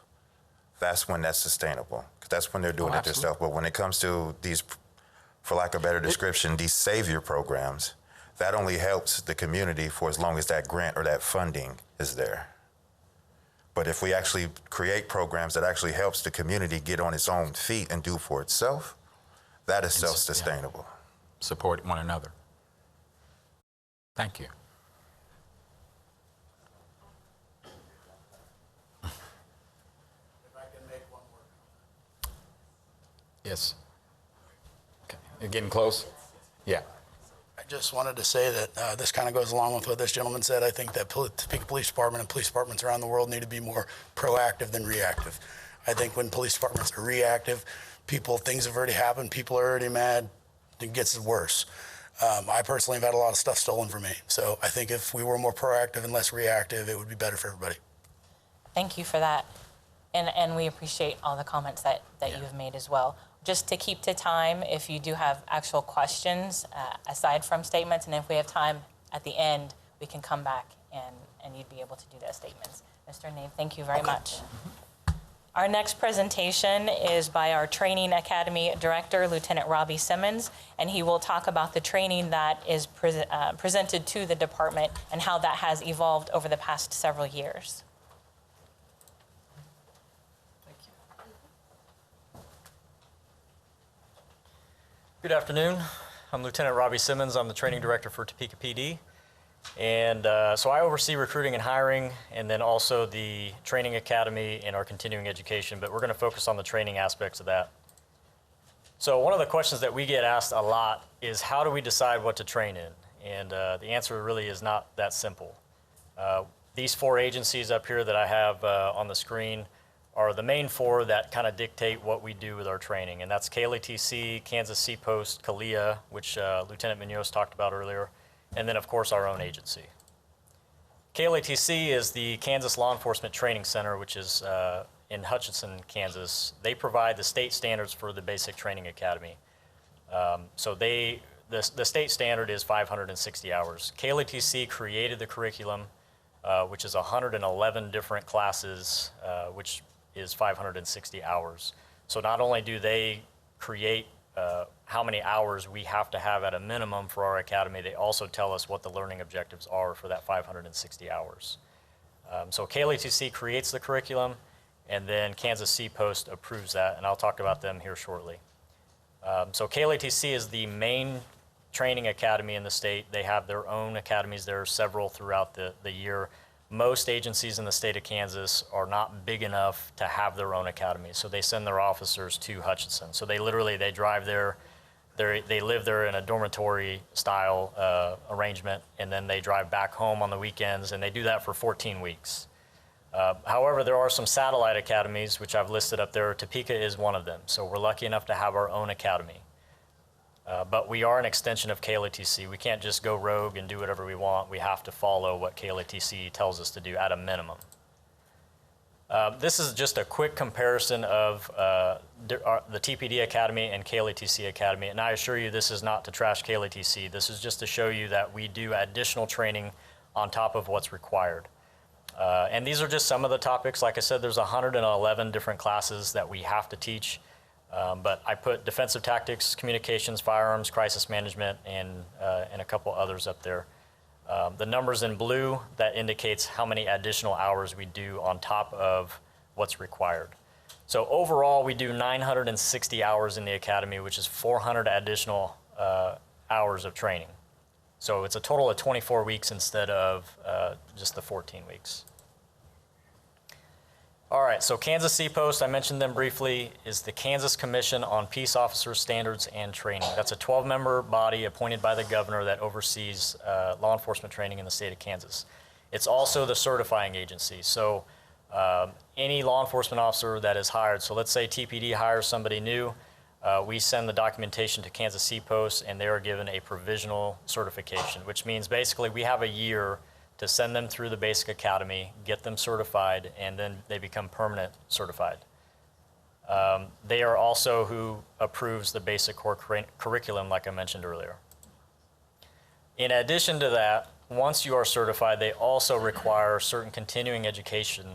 that's when that's sustainable. 'Cause that's when they're doing it themselves. But when it comes to these, for lack of a better description, these savior programs, that only helps the community for as long as that grant or that funding is there. But if we actually create programs that actually helps the community get on its own feet and do for itself, that is self-sustainable. Support one another. Thank you. If I can make one more comment. Yes. Okay. You're getting close? Yeah. I just wanted to say that this kind of goes along with what this gentleman said. I think that Topeka Police Department and police departments around the world need to be more proactive than reactive. I think when police departments are reactive, things have already happened, people are already mad, it gets worse. I personally have had a lot of stuff stolen from me. So I think if we were more proactive and less reactive, it would be better for everybody. Thank you for that. And we appreciate all the comments that you've made as well. Just to keep to time, if you do have actual questions aside from statements, and if we have time at the end, we can come back and you'd be able to do those statements. Mr. Nave, thank you very much. Our next presentation is by our Training Academy Director, Lieutenant Robbie Simmons, and he will talk about the training that is presented to the department and how that has evolved over the past several years. Good afternoon. I'm Lieutenant Robbie Simmons. I'm the Training Director for Topeka PD. And so I oversee recruiting and hiring, and then also the Training Academy and our continuing education, but we're going to focus on the training aspects of that. So one of the questions that we get asked a lot is, how do we decide what to train in? And the answer really is not that simple. These 4 agencies up here that I have on the screen are the main 4 that kind of dictate what we do with our training, and that's KLATC, Kansas Sea Post, CALIA, which Lieutenant Munoz talked about earlier, and then of course our own agency. KLATC is the Kansas Law Enforcement Training Center, which is in Hutchinson, Kansas. They provide the state standards for the basic training academy. So the state standard is 560 hours. KLATC created the curriculum, which is 111 different classes, which is 560 hours. So not only do they create how many hours we have to have at a minimum for our academy, they also tell us what the learning objectives are for that 560 hours. So KLATC creates the curriculum, and then Kansas Sea Post approves that, and I'll talk about them here shortly. So KLATC is the main training academy in the state. They have their own academies. There are several throughout the year. Most agencies in the state of Kansas are not big enough to have their own academy, so they send their officers to Hutchinson. So they drive there, they live there in a dormitory style arrangement, and then they drive back home on the weekends, and they do that for 14 weeks. However, there are some satellite academies, which I've listed up there. Topeka is one of them, so we're lucky enough to have our own academy. But we are an extension of KLATC. We can't just go rogue and do whatever we want. We have to follow what KLATC tells us to do at a minimum. This is just a quick comparison of the TPD Academy and KLATC Academy. And I assure you, this is not to trash KLATC. This is just to show you that we do additional training on top of what's required. And these are just some of the topics. Like I said, there's 111 different classes that we have to teach. But I put defensive tactics, communications, firearms, crisis management, and a couple others up there. The numbers in blue, that indicates how many additional hours we do on top of what's required. So overall, we do 960 hours in the academy, which is 400 additional hours of training. So it's a total of 24 weeks instead of just the 14 weeks. All right, so Kansas Seapost, I mentioned them briefly, is the Kansas Commission on Peace Officer Standards and Training. That's a 12-member body appointed by the governor that oversees law enforcement training in the state of Kansas. It's also the certifying agency. So any law enforcement officer that is hired, so let's say TPD hires somebody new, we send the documentation to Kansas Seapost and they are given a provisional certification, which means basically we have a year to send them through the basic academy, get them certified, and then they become permanent certified. They are also who approves the basic core curriculum, like I mentioned earlier. In addition to that, once you are certified, they also require certain continuing education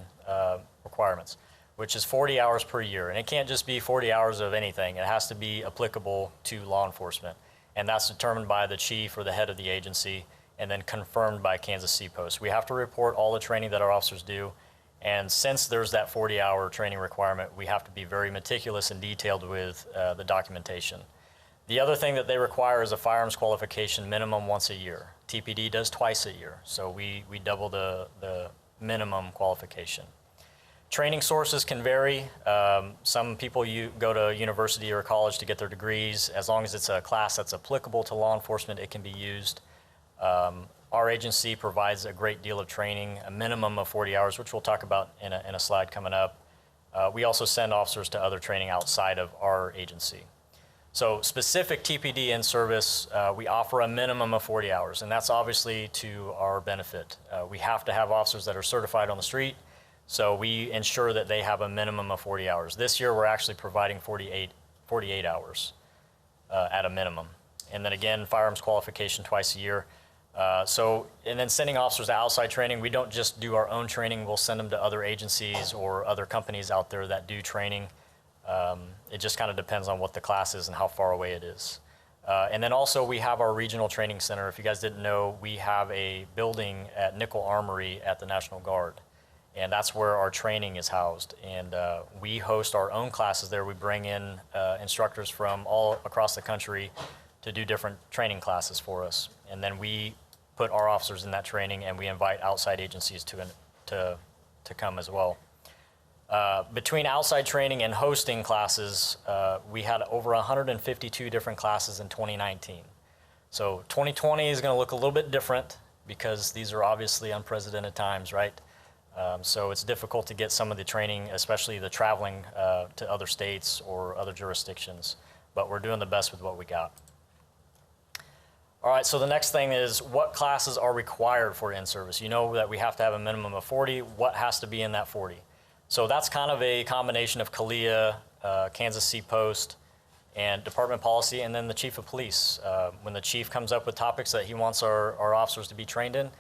requirements, which is 40 hours per year. And it can't just be 40 hours of anything. It has to be applicable to law enforcement. And that's determined by the chief or the head of the agency, and then confirmed by Kansas Seapost. We have to report all the training that our officers do, and since there's that 40-hour training requirement, we have to be very meticulous and detailed with the documentation. The other thing that they require is a firearms qualification minimum once a year. TPD does twice a year, so we double the minimum qualification. Training sources can vary. Some people go to university or college to get their degrees. As long as it's a class that's applicable to law enforcement, it can be used. Our agency provides a great deal of training, a minimum of 40 hours, which we'll talk about in a slide coming up. We also send officers to other training outside of our agency. So specific TPD in service, we offer a minimum of 40 hours, and that's obviously to our benefit. We have to have officers that are certified on the street, so we ensure that they have a minimum of 40 hours. This year, we're actually providing 48 hours at a minimum. And then again, firearms qualification twice a year. And then sending officers to outside training, we don't just do our own training, we'll send them to other agencies or other companies out there that do training. It just kind of depends on what the class is and how far away it is. And then also we have our regional training center. If you guys didn't know, we have a building at Nickel Armory at the National Guard. And that's where our training is housed. And we host our own classes there. We bring in instructors from all across the country to do different training classes for us. And then we put our officers in that training, and we invite outside agencies to come as well. Between outside training and hosting classes, we had over 152 different classes in 2019. So 2020 is going to look a little bit different because these are obviously unprecedented times, right? So it's difficult to get some of the training, especially the traveling to other states or other jurisdictions, but we're doing the best with what we got. All right, so the next thing is what classes are required for in-service? You know that we have to have a minimum of 40. What has to be in that 40? So that's kind of a combination of CALEA, Kansas Seapost, and department policy, and then the chief of police. When the chief comes up with topics that he wants our officers to be trained in,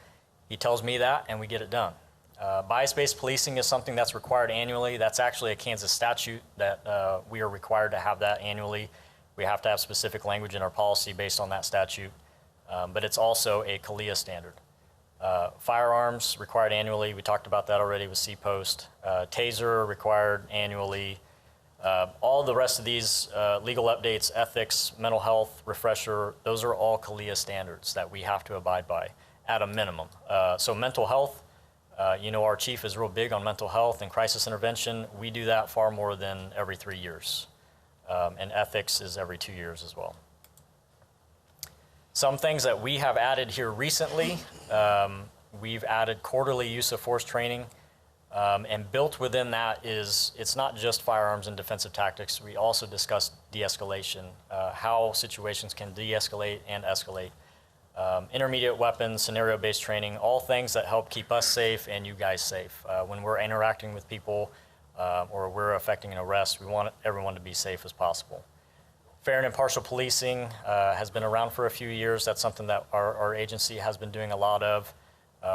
he tells me that, and we get it done. Bias-based policing is something that's required annually. That's actually a Kansas statute that we are required to have that annually. We have to have specific language in our policy based on that statute. But it's also a CALEA standard. Firearms required annually. We talked about that already with Seapost. Taser required annually. All the rest of these legal updates, ethics, mental health, refresher, those are all CALEA standards that we have to abide by at a minimum. So mental health, you know, our chief is real big on mental health and crisis intervention. We do that far more than every 3 years. And ethics is every 2 years as well. Some things that we have added here recently, we've added quarterly use of force training, and built within that is, it's not just firearms and defensive tactics. We also discuss de-escalation, how situations can de-escalate and escalate. Intermediate weapons, scenario-based training, all things that help keep us safe and you guys safe. When we're interacting with people or we're affecting an arrest, we want everyone to be safe as possible. Fair and impartial policing has been around for a few years. That's something that our agency has been doing a lot of.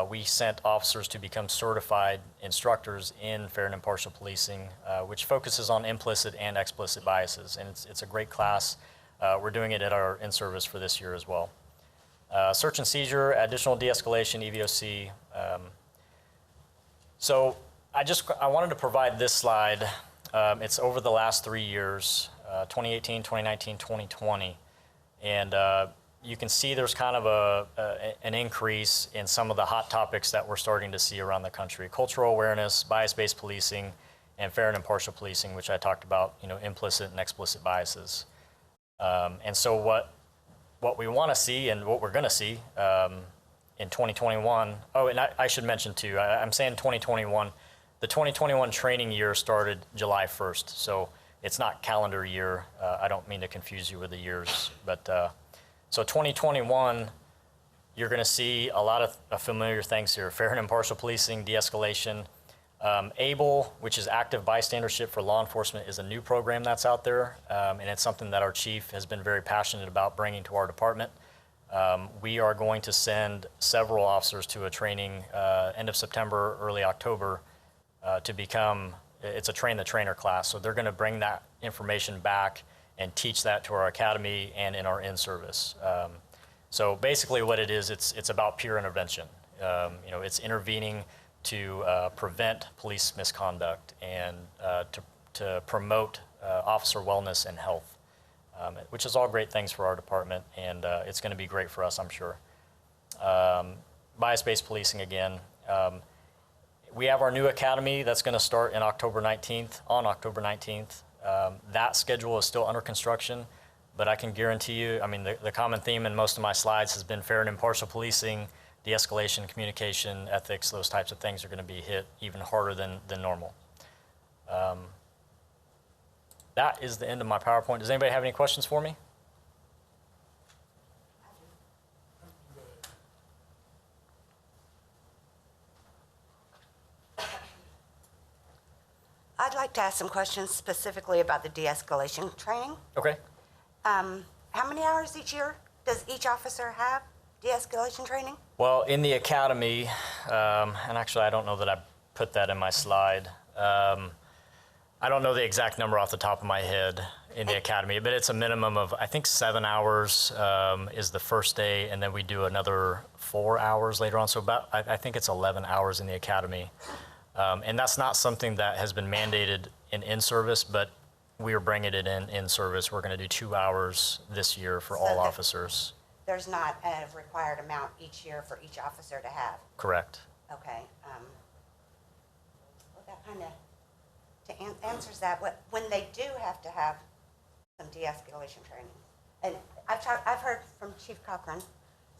we sent officers to become certified instructors in fair and impartial policing, which focuses on implicit and explicit biases. And it's a great class. We're doing it at our in-service for this year as well. Search and seizure, additional de-escalation, EVOC. So I wanted to provide this slide. It's over the last 3 years, 2018, 2019, 2020. And you can see there's kind of an increase in some of the hot topics that we're starting to see around the country. Cultural awareness, bias-based policing, and fair and impartial policing, which I talked about, implicit and explicit biases. And so what we want to see and what we're going to see in 2021, and I should mention too, I'm saying 2021, the 2021 training year started July 1st, so it's not calendar year. I don't mean to confuse you with the years, but so 2021, you're going to see a lot of familiar things here: fair and impartial policing, de-escalation. ABLE, which is active bystandership for law enforcement, is a new program that's out there, and it's something that our chief has been very passionate about bringing to our department. We are going to send several officers to a training end of September, early October, to become, it's a train the trainer class. So they're going to bring that information back and teach that to our academy and in our in-service. So basically what it is, it's about peer intervention. It's intervening to prevent police misconduct and to promote officer wellness and health, which is all great things for our department, and it's going to be great for us, I'm sure. Bias-based policing again. We have our new academy that's going to start on October 19th. That schedule is still under construction, but I can guarantee you, the common theme in most of my slides has been fair and impartial policing, de-escalation, communication, ethics. Those types of things are going to be hit even harder than normal. That is the end of my PowerPoint. Does anybody have any questions for me? I'd like to ask some questions specifically about the de-escalation training. Okay. How many hours each year does each officer have de-escalation training? Well, in the academy, and actually I don't know that I put that in my slide. I don't know the exact number off the top of my head in the academy, but it's a minimum of, I think 7 hours is the first day, and then we do another 4 hours later on. So about, I think it's 11 hours in the academy. And that's not something that has been mandated in service, but we are bringing it in service. We're going to do 2 hours this year for all officers. There's not a required amount each year for each officer to have? Correct. Okay. Well, that kind of answers that. When they do have to have some de-escalation training, and I've heard from Chief Cochran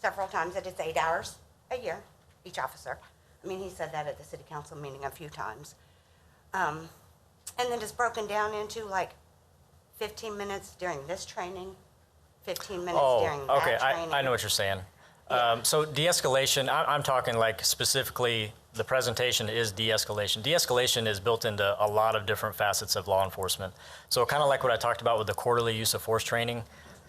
several times that it's 8 hours a year, each officer. He said that at the city council meeting a few times. And then it's broken down into like 15 minutes during this training, 15 minutes during that training. I know what you're saying. Yeah. So de-escalation, I'm talking like specifically the presentation is de-escalation. De-escalation is built into a lot of different facets of law enforcement. So kind of like what I talked about with the quarterly use of force training,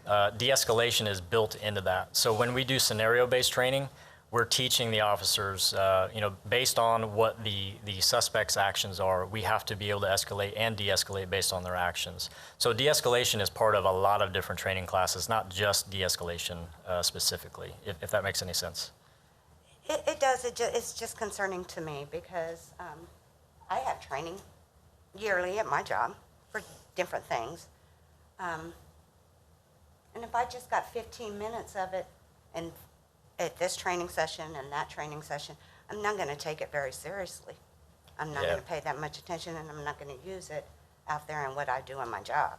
de-escalation is built into that. So when we do scenario-based training, we're teaching the officers, based on what the suspect's actions are, we have to be able to escalate and de-escalate based on their actions. So de-escalation is part of a lot of different training classes, not just de-escalation specifically, if that makes any sense. It does. It's just concerning to me because I have training yearly at my job for different things. And if I just got 15 minutes of it and at this training session and that training session, I'm not going to take it very seriously. I'm not going to pay that much attention, and I'm not going to use it out there in what I do in my job.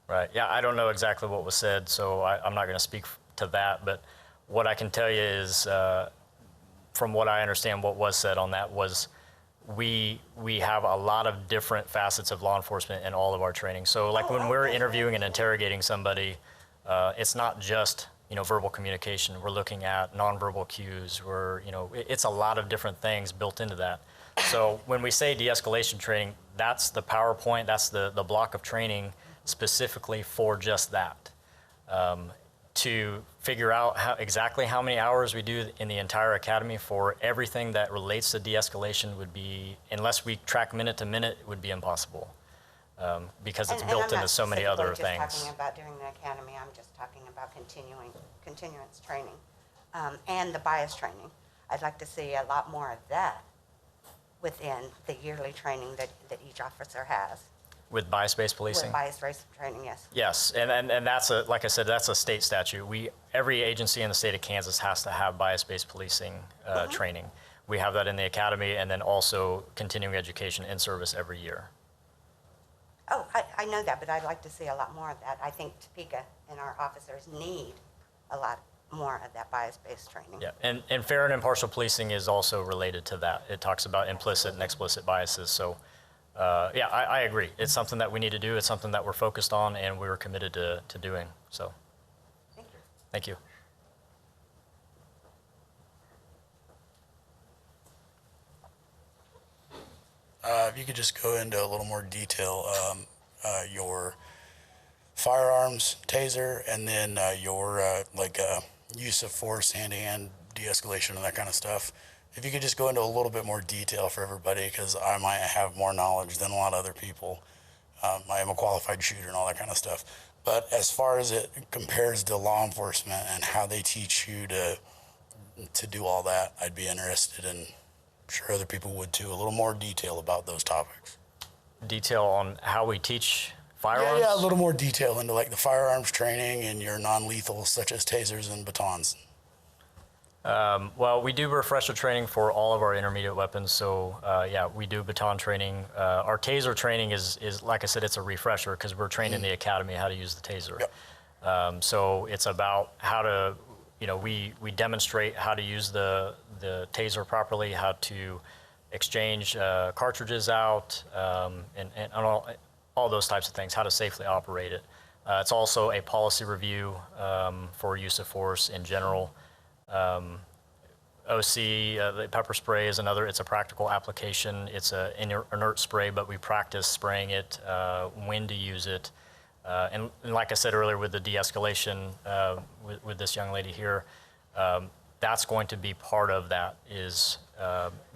Right. Yeah, I don't know exactly what was said, so I'm not going to speak to that. But what I can tell you is, from what I understand, what was said on that was we have a lot of different facets of law enforcement in all of our training. So like when we're interviewing and interrogating somebody, it's not just verbal communication. We're looking at nonverbal cues. It's a lot of different things built into that. So when we say de-escalation training, that's the PowerPoint, that's the block of training specifically for just that. to figure out exactly how many hours we do in the entire academy for everything that relates to de-escalation would be, unless we track minute to minute, it would be impossible. Because it's built into so many other things. I'm not specifically just talking about during the academy, I'm just talking about continuance training, and the bias training. I'd like to see a lot more of that within the yearly training that each officer has. With bias-based policing? With bias-based training, yes. Yes, and that's like I said, that's a state statute. Every agency in the state of Kansas has to have bias-based policing training. We have that in the academy, and then also continuing education in service every year. Oh, I know that, but I'd like to see a lot more of that. I think Topeka and our officers need a lot more of that bias-based training. Yeah, and fair and impartial policing is also related to that. It talks about implicit and explicit biases. So, yeah, I agree. It's something that we need to do. It's something that we're focused on, and we're committed to doing. So, thank you. Thank you. If you could just go into a little more detail, your firearms, taser, and then your use of force, hand-to-hand de-escalation and that kind of stuff. If you could just go into a little bit more detail for everybody, because I might have more knowledge than a lot of other people. I am a qualified shooter and all that kind of stuff. But as far as it compares to law enforcement and how they teach you to do all that, I'd be interested in, I'm sure other people would too, a little more detail about those topics. Detail on how we teach firearms? Yeah, a little more detail into like the firearms training and your non-lethal, such as tasers and batons. Well, we do refresher training for all of our intermediate weapons. So, yeah, we do baton training. Our taser training is like I said, it's a refresher because we're trained in the academy how to use the taser. Yep. So it's about how to, we demonstrate how to use the taser properly, how to exchange cartridges out, and all those types of things, how to safely operate it. It's also a policy review for use of force in general. OC, the pepper spray is another, it's a practical application. It's an inert spray, but we practice spraying it, when to use it. And like I said earlier with the de-escalation with this young lady here, that's going to be part of that is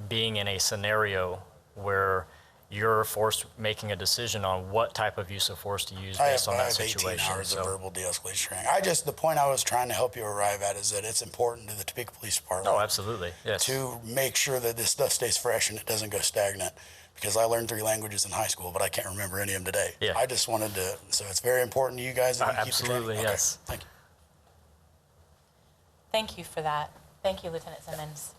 being in a scenario where you're forced making a decision on what type of use of force to use based on that situation. I have 18 hours of verbal de-escalation training. The point I was trying to help you arrive at is that it's important to the Topeka Police Department. Oh, absolutely, yes. To make sure that this stuff stays fresh and it doesn't go stagnant. Because I learned 3 languages in high school, but I can't remember any of them today. Yeah. I just wanted to, so it's very important to you guys that you keep the training. Absolutely, yes. Okay. Thank you. Thank you for that. Thank you, Lieutenant Simmons.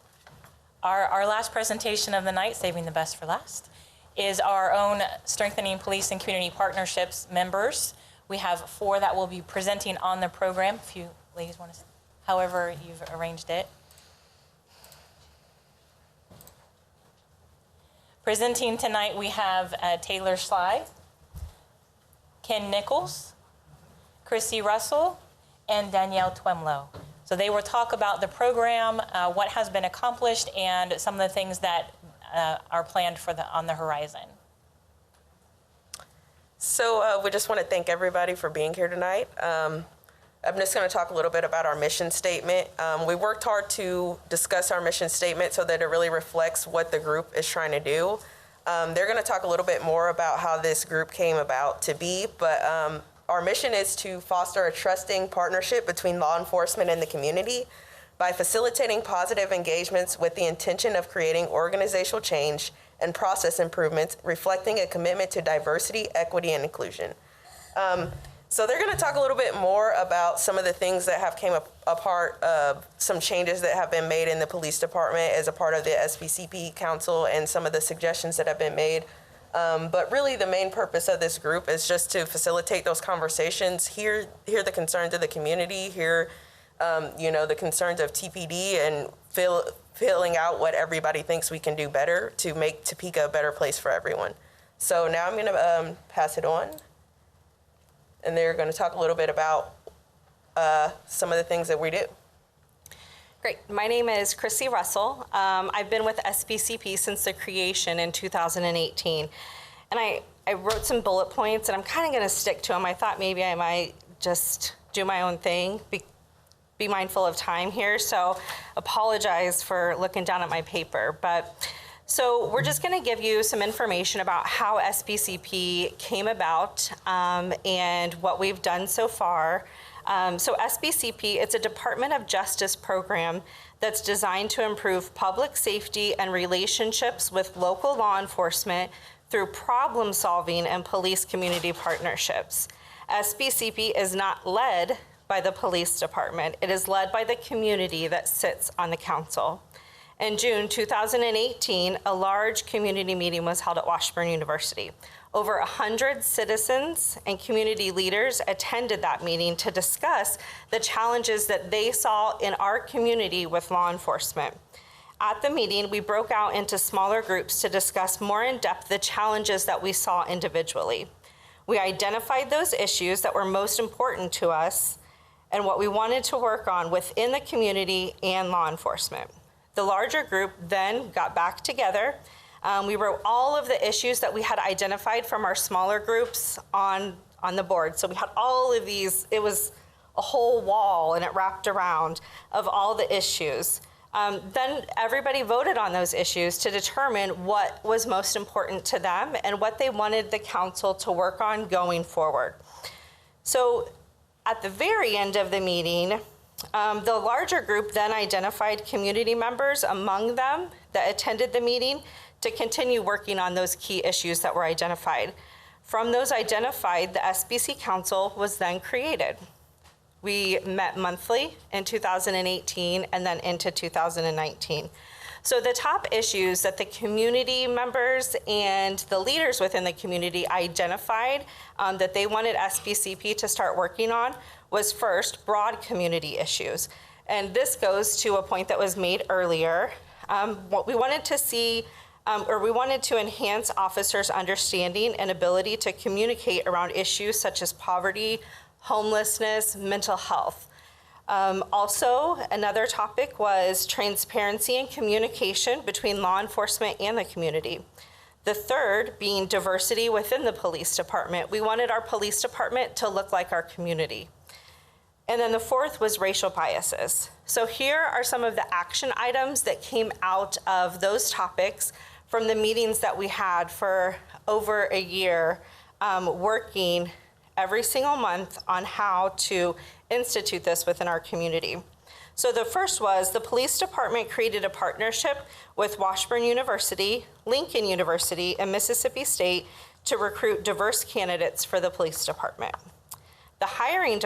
Our last presentation of the night, saving the best for last, is our own Strengthening Police and Community Partnerships members. We have 4 that will be presenting on the program. If you ladies want to, however you've arranged it. Presenting tonight, we have Taylor Sly, Ken Nichols, Chrissy Russell, and Danielle Twemlow. So they will talk about the program, what has been accomplished, and some of the things that are planned for on the horizon. So we just want to thank everybody for being here tonight. I'm just going to talk a little bit about our mission statement. We worked hard to discuss our mission statement so that it really reflects what the group is trying to do. They're going to talk a little bit more about how this group came about to be, but our mission is to foster a trusting partnership between law enforcement and the community by facilitating positive engagements with the intention of creating organizational change and process improvements, reflecting a commitment to diversity, equity, and inclusion. So they're going to talk a little bit more about some of the things that have came a part of some changes that have been made in the police department as a part of the SPCP council and some of the suggestions that have been made. But really the main purpose of this group is just to facilitate those conversations, hear the concerns of the community, hear the concerns of TPD, and filling out what everybody thinks we can do better to make Topeka a better place for everyone. So now I'm going to pass it on. And they're going to talk a little bit about some of the things that we do. Great. My name is Chrissy Russell. I've been with SPCP since the creation in 2018. And I wrote some bullet points, and I'm kind of going to stick to them. I thought maybe I might just do my own thing be mindful of time here, so apologize for looking down at my paper. But so we're just going to give you some information about how SPCP came about and what we've done so far. So SPCP, it's a Department of Justice program that's designed to improve public safety and relationships with local law enforcement through problem solving and police community partnerships. SPCP is not led by the police department. It is led by the community that sits on the council. In June 2018, a large community meeting was held at Washburn University. Over 100 citizens and community leaders attended that meeting to discuss the challenges that they saw in our community with law enforcement. At the meeting, we broke out into smaller groups to discuss more in depth the challenges that we saw individually. We identified those issues that were most important to us and what we wanted to work on within the community and law enforcement. The larger group then got back together. We wrote all of the issues that we had identified from our smaller groups on the board. So we had all of these, it was a whole wall and it wrapped around of all the issues. Then everybody voted on those issues to determine what was most important to them and what they wanted the council to work on going forward. So at the very end of the meeting, the larger group then identified community members among them that attended the meeting to continue working on those key issues that were identified. From those identified, the SBC Council was then created. We met monthly in 2018 and then into 2019. So the top issues that the community members and the leaders within the community identified that they wanted SPCP to start working on was first, broad community issues. And this goes to a point that was made earlier. What we wanted to see, we wanted to enhance officers' understanding and ability to communicate around issues such as poverty, homelessness, mental health. Also, another topic was transparency and communication between law enforcement and the community. The third being diversity within the police department. We wanted our police department to look like our community. And then the fourth was racial biases. So here are some of the action items that came out of those topics from the meetings that we had for over a year, working every single month on how to institute this within our community. So the first was the police department created a partnership with Washburn University, Lincoln University, and Mississippi State to recruit diverse candidates for the police department. The hiring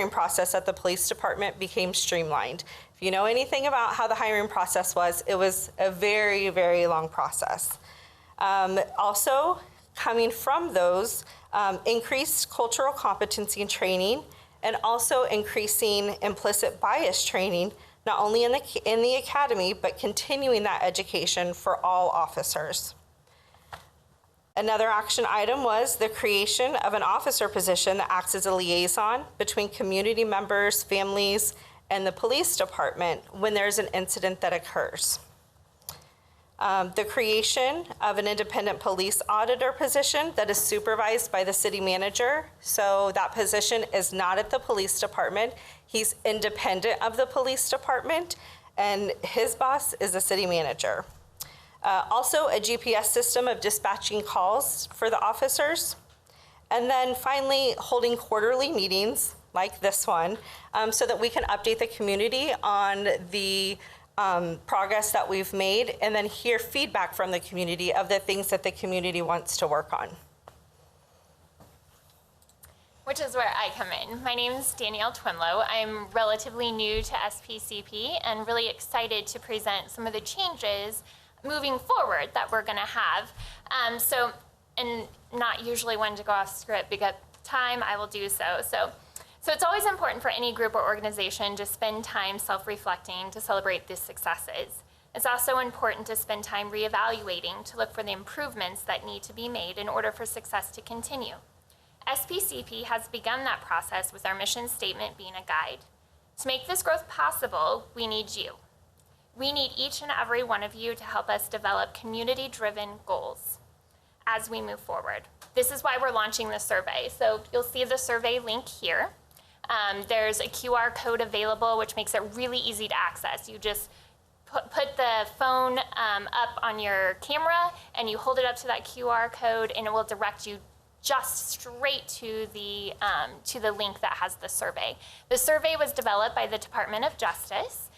process at the police department became streamlined. If you know anything about how the hiring process was, it was a very, very long process. Also, coming from those, increased cultural competency and training, and also increasing implicit bias training, not only in the academy, but continuing that education for all officers. Another action item was the creation of an officer position that acts as a liaison between community members, families, and the police department when there's an incident that occurs. The creation of an independent police auditor position that is supervised by the city manager. So that position is not at the police department. He's independent of the police department, and his boss is the city manager. Also, a GPS system of dispatching calls for the officers. And then finally, holding quarterly meetings like this one so that we can update the community on the progress that we've made, and then hear feedback from the community of the things that the community wants to work on. Which is where I come in. My name is Danielle Twinlow. I'm relatively new to SPCP and really excited to present some of the changes moving forward that we're gonna have. And not usually one to go off script, because time I will do so. So it's always important for any group or organization to spend time self-reflecting to celebrate these successes. It's also important to spend time reevaluating to look for the improvements that need to be made in order for success to continue. SPCP has begun that process with our mission statement being a guide. To make this growth possible, we need you. We need each and every one of you to help us develop community-driven goals as we move forward. This is why we're launching the survey. So you'll see the survey link here. There's a QR code available, which makes it really easy to access. You just put the phone up on your camera and you hold it up to that QR code and it will direct you just straight to the link that has the survey. The survey was developed by the Department of Justice,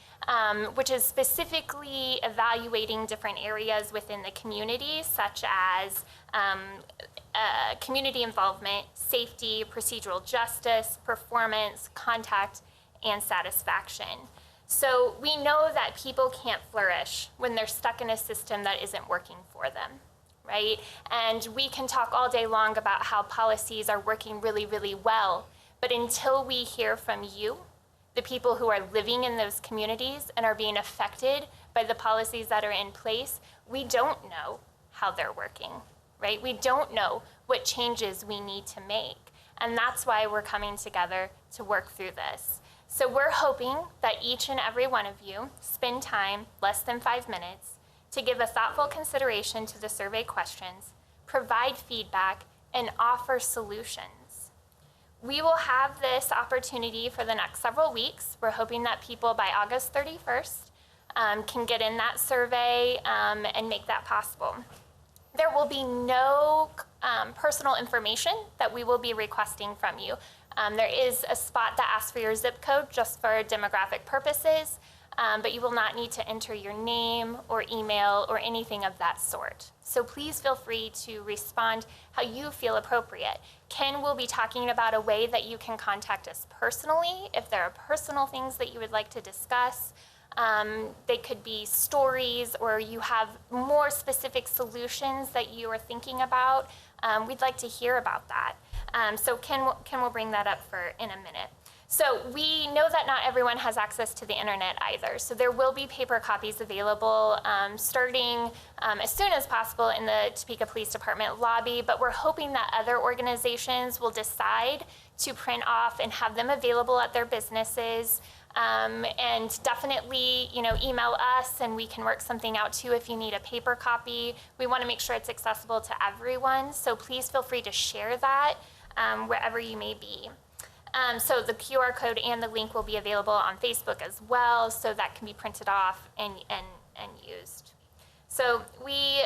which is specifically evaluating different areas within the community, such as community involvement, safety, procedural justice, performance, contact, and satisfaction. So we know that people can't flourish when they're stuck in a system that isn't working for them, right? And we can talk all day long about how policies are working really, really well, but until we hear from you, the people who are living in those communities and are being affected by the policies that are in place, we don't know how they're working, right? We don't know what changes we need to make. And that's why we're coming together to work through this. So we're hoping that each and every one of you spend time, less than 5 minutes, to give a thoughtful consideration to the survey questions, provide feedback, and offer solutions. We will have this opportunity for the next several weeks. We're hoping that people by August 31st can get in that survey and make that possible. There will be no personal information that we will be requesting from you. There is a spot that asks for your zip code just for demographic purposes, but you will not need to enter your name or email or anything of that sort. So please feel free to respond how you feel appropriate. Ken will be talking about a way that you can contact us personally if there are personal things that you would like to discuss. They could be stories, or you have more specific solutions that you are thinking about. We'd like to hear about that. So Ken will bring that up in a minute. So we know that not everyone has access to the internet either. So there will be paper copies available starting as soon as possible in the Topeka Police Department lobby, but we're hoping that other organizations will decide to print off and have them available at their businesses. And definitely, email us and we can work something out too if you need a paper copy. We want to make sure it's accessible to everyone, so please feel free to share that wherever you may be. So the QR code and the link will be available on Facebook as well, so that can be printed off and used. So we,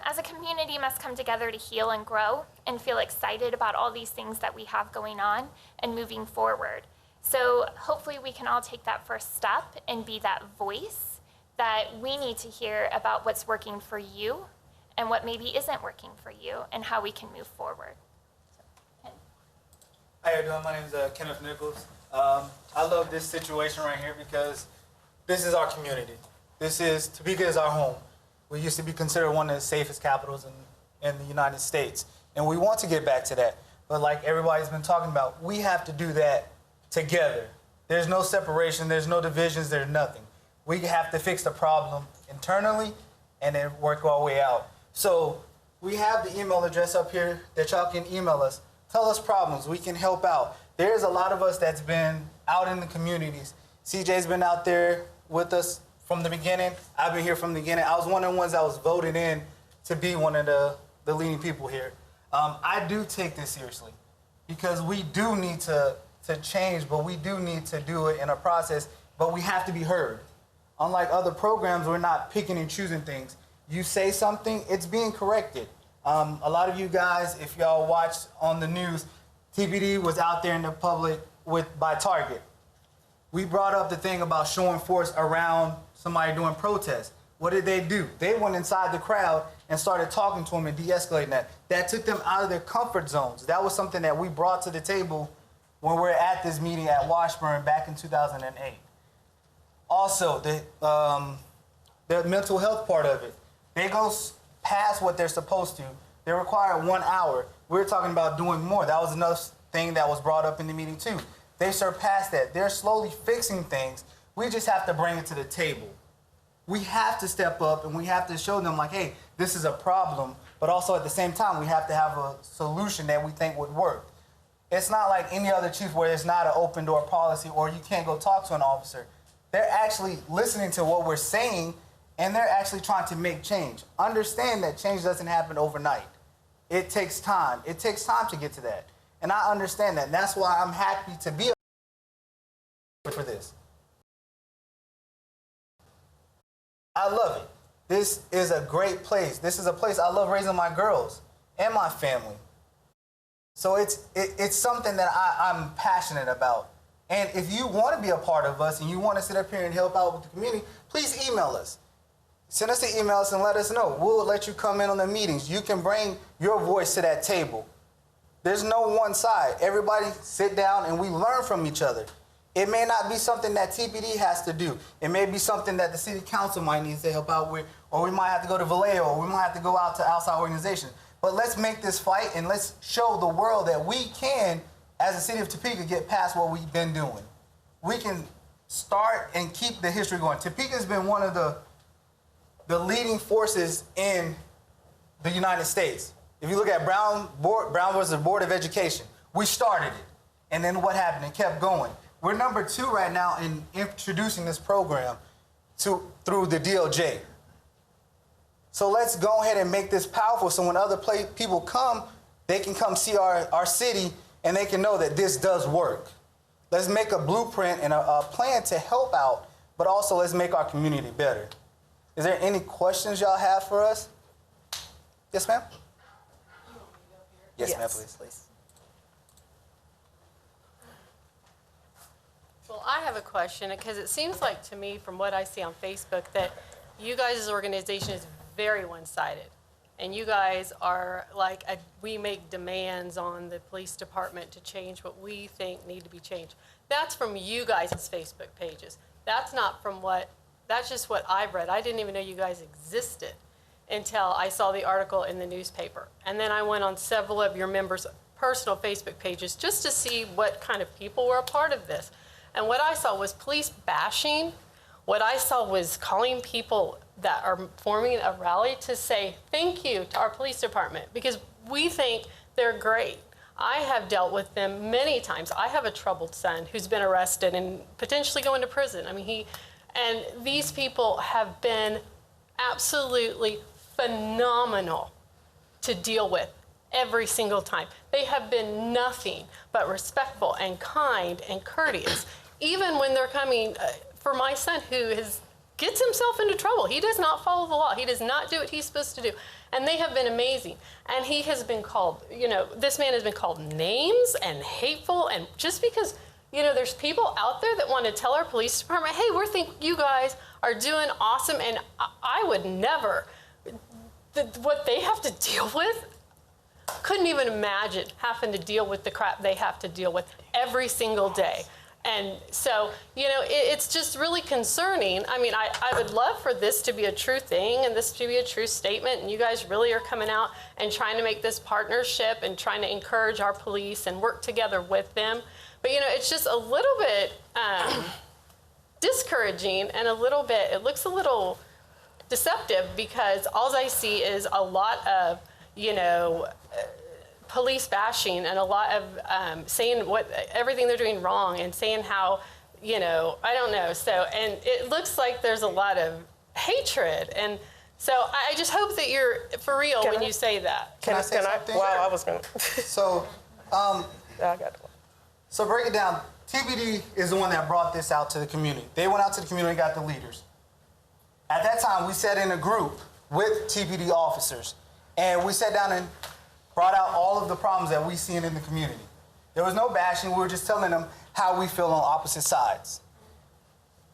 as a community, must come together to heal and grow and feel excited about all these things that we have going on and moving forward. So hopefully we can all take that first step and be that voice that we need to hear about what's working for you and what maybe isn't working for you and how we can move forward. How you doing? My name is Kenneth Nichols. I love this situation right here because this is our community. Topeka is our home. We used to be considered one of the safest capitals in the United States. And we want to get back to that. But like everybody's been talking about, we have to do that together. There's no separation, there's no divisions, there's nothing. We have to fix the problem internally and then work our way out. So we have the email address up here that y'all can email us. Tell us problems, we can help out. There's a lot of us that's been out in the communities. CJ's been out there with us from the beginning. I've been here from the beginning. I was one of the ones that was voted in to be one of the leading people here. I do take this seriously because we do need to change, but we do need to do it in a process, but we have to be heard. Unlike other programs, we're not picking and choosing things. You say something, it's being corrected. A lot of you guys, if y'all watched on the news, TPD was out there in the public by Target. We brought up the thing about showing force around somebody doing protests. What did they do? They went inside the crowd and started talking to them and de-escalating that. That took them out of their comfort zones. That was something that we brought to the table when we were at this meeting at Washburn back in 2008. Also, the mental health part of it. They go past what they're supposed to. They require 1 hour. We're talking about doing more. That was another thing that was brought up in the meeting too. They surpassed that. They're slowly fixing things. We just have to bring it to the table. We have to step up and we have to show them like, hey, this is a problem, but also at the same time, we have to have a solution that we think would work. It's not like any other chief where it's not an open door policy or you can't go talk to an officer. They're actually listening to what we're saying and they're actually trying to make change. Understand that change doesn't happen overnight. It takes time. It takes time to get to that. And I understand that. And that's why I'm happy to be for this. I love it. This is a great place. This is a place I love raising my girls and my family. So it's something that I'm passionate about. And if you want to be a part of us and you want to sit up here and help out with the community, please email us. Send us an email and let us know. We'll let you come in on the meetings. You can bring your voice to that table. There's no one side. Everybody sit down and we learn from each other. It may not be something that TPD has to do. It may be something that the city council might need to help out with, or we might have to go to Vallejo, or we might have to go out to outside organizations. But let's make this fight and let's show the world that we can, as a city of Topeka, get past what we've been doing. We can start and keep the history going. Topeka has been one of the leading forces in the United States. If you look at Brown was the Board of Education. We started it. And then what happened? It kept going. We're number 2 right now in introducing this program through the DOJ. So let's go ahead and make this powerful so when other people come, they can come see our city and they can know that this does work. Let's make a blueprint and a plan to help out, but also let's make our community better. Is there any questions y'all have for us? Yes, ma'am? Yes, ma'am, please. Well, I have a question because it seems like to me from what I see on Facebook that you guys' organization is very one-sided. And you guys are like, we make demands on the police department to change what we think need to be changed. That's from you guys' Facebook pages. That's not from that's just what I've read. I didn't even know you guys existed until I saw the article in the newspaper. And then I went on several of your members' personal Facebook pages just to see what kind of people were a part of this. And what I saw was police bashing. What I saw was calling people that are forming a rally to say thank you to our police department because we think they're great. I have dealt with them many times. I have a troubled son who's been arrested and potentially going to prison. I mean, and these people have been absolutely phenomenal to deal with every single time. They have been nothing but respectful and kind and courteous, even when they're coming for my son who gets himself into trouble. He does not follow the law. He does not do what he's supposed to do. And they have been amazing. And he has been called, this man has been called names and hateful. And just because, there's people out there that want to tell our police department, hey, we think you guys are doing awesome. And I would never, what they have to deal with, couldn't even imagine having to deal with the crap they have to deal with every single day. And so, it's just really concerning. I mean, I would love for this to be a true thing and this to be a true statement. And you guys really are coming out and trying to make this partnership and trying to encourage our police and work together with them. But, it's just a little bit discouraging and it looks a little deceptive because all I see is a lot of, police bashing and a lot of saying everything they're doing wrong and saying how, I don't know. So, and it looks like there's a lot of hatred. And so I just hope that you're for real when you say that. Can I say something? Wow, I was going to. So, so break it down. TPD is the one that brought this out to the community. They went out to the community and got the leaders. At that time, we sat in a group with TPD officers, and we sat down and brought out all of the problems that we seen in the community. There was no bashing. We were just telling them how we feel on opposite sides.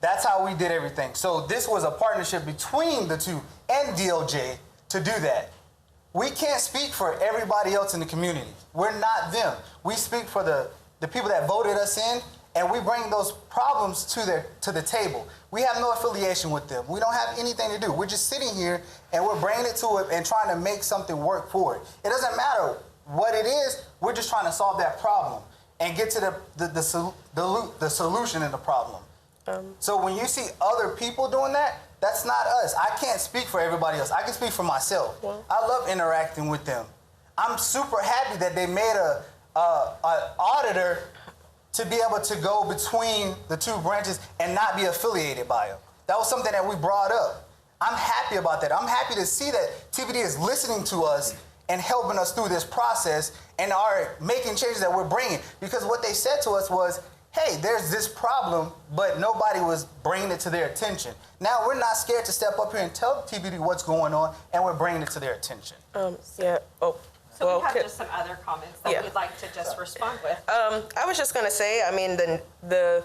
That's how we did everything. So this was a partnership between the two and DOJ to do that. We can't speak for everybody else in the community. We're not them. We speak for the people that voted us in, and we bring those problems to the table. We have no affiliation with them. We don't have anything to do. We're just sitting here, and we're bringing it to it and trying to make something work for it. It doesn't matter what it is. We're just trying to solve that problem and get to the solution in the problem. So when you see other people doing that, that's not us. I can't speak for everybody else. I can speak for myself. I love interacting with them. I'm super happy that they made an auditor to be able to go between the two branches and not be affiliated by them. That was something that we brought up. I'm happy about that. I'm happy to see that TPD is listening to us and helping us through this process and are making changes that we're bringing. Because what they said to us was, hey, there's this problem, but nobody was bringing it to their attention. Now we're not scared to step up here and tell TPD what's going on, and we're bringing it to their attention. Yeah. Oh. So well, we have just some other comments that we'd like to just respond with. I was just going to say, I mean, the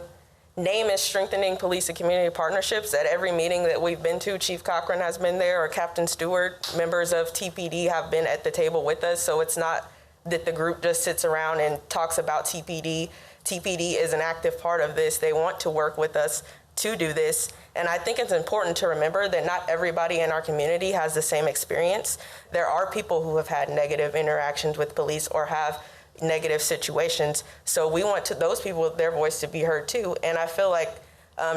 name is Strengthening Police and Community Partnerships. At every meeting that we've been to, Chief Cochran has been there, or Captain Stewart. Members of TPD have been at the table with us, so it's not that the group just sits around and talks about TPD. TPD is an active part of this. They want to work with us to do this. And I think it's important to remember that not everybody in our community has the same experience. There are people who have had negative interactions with police or have negative situations. So we want those people, their voice to be heard too. And I feel like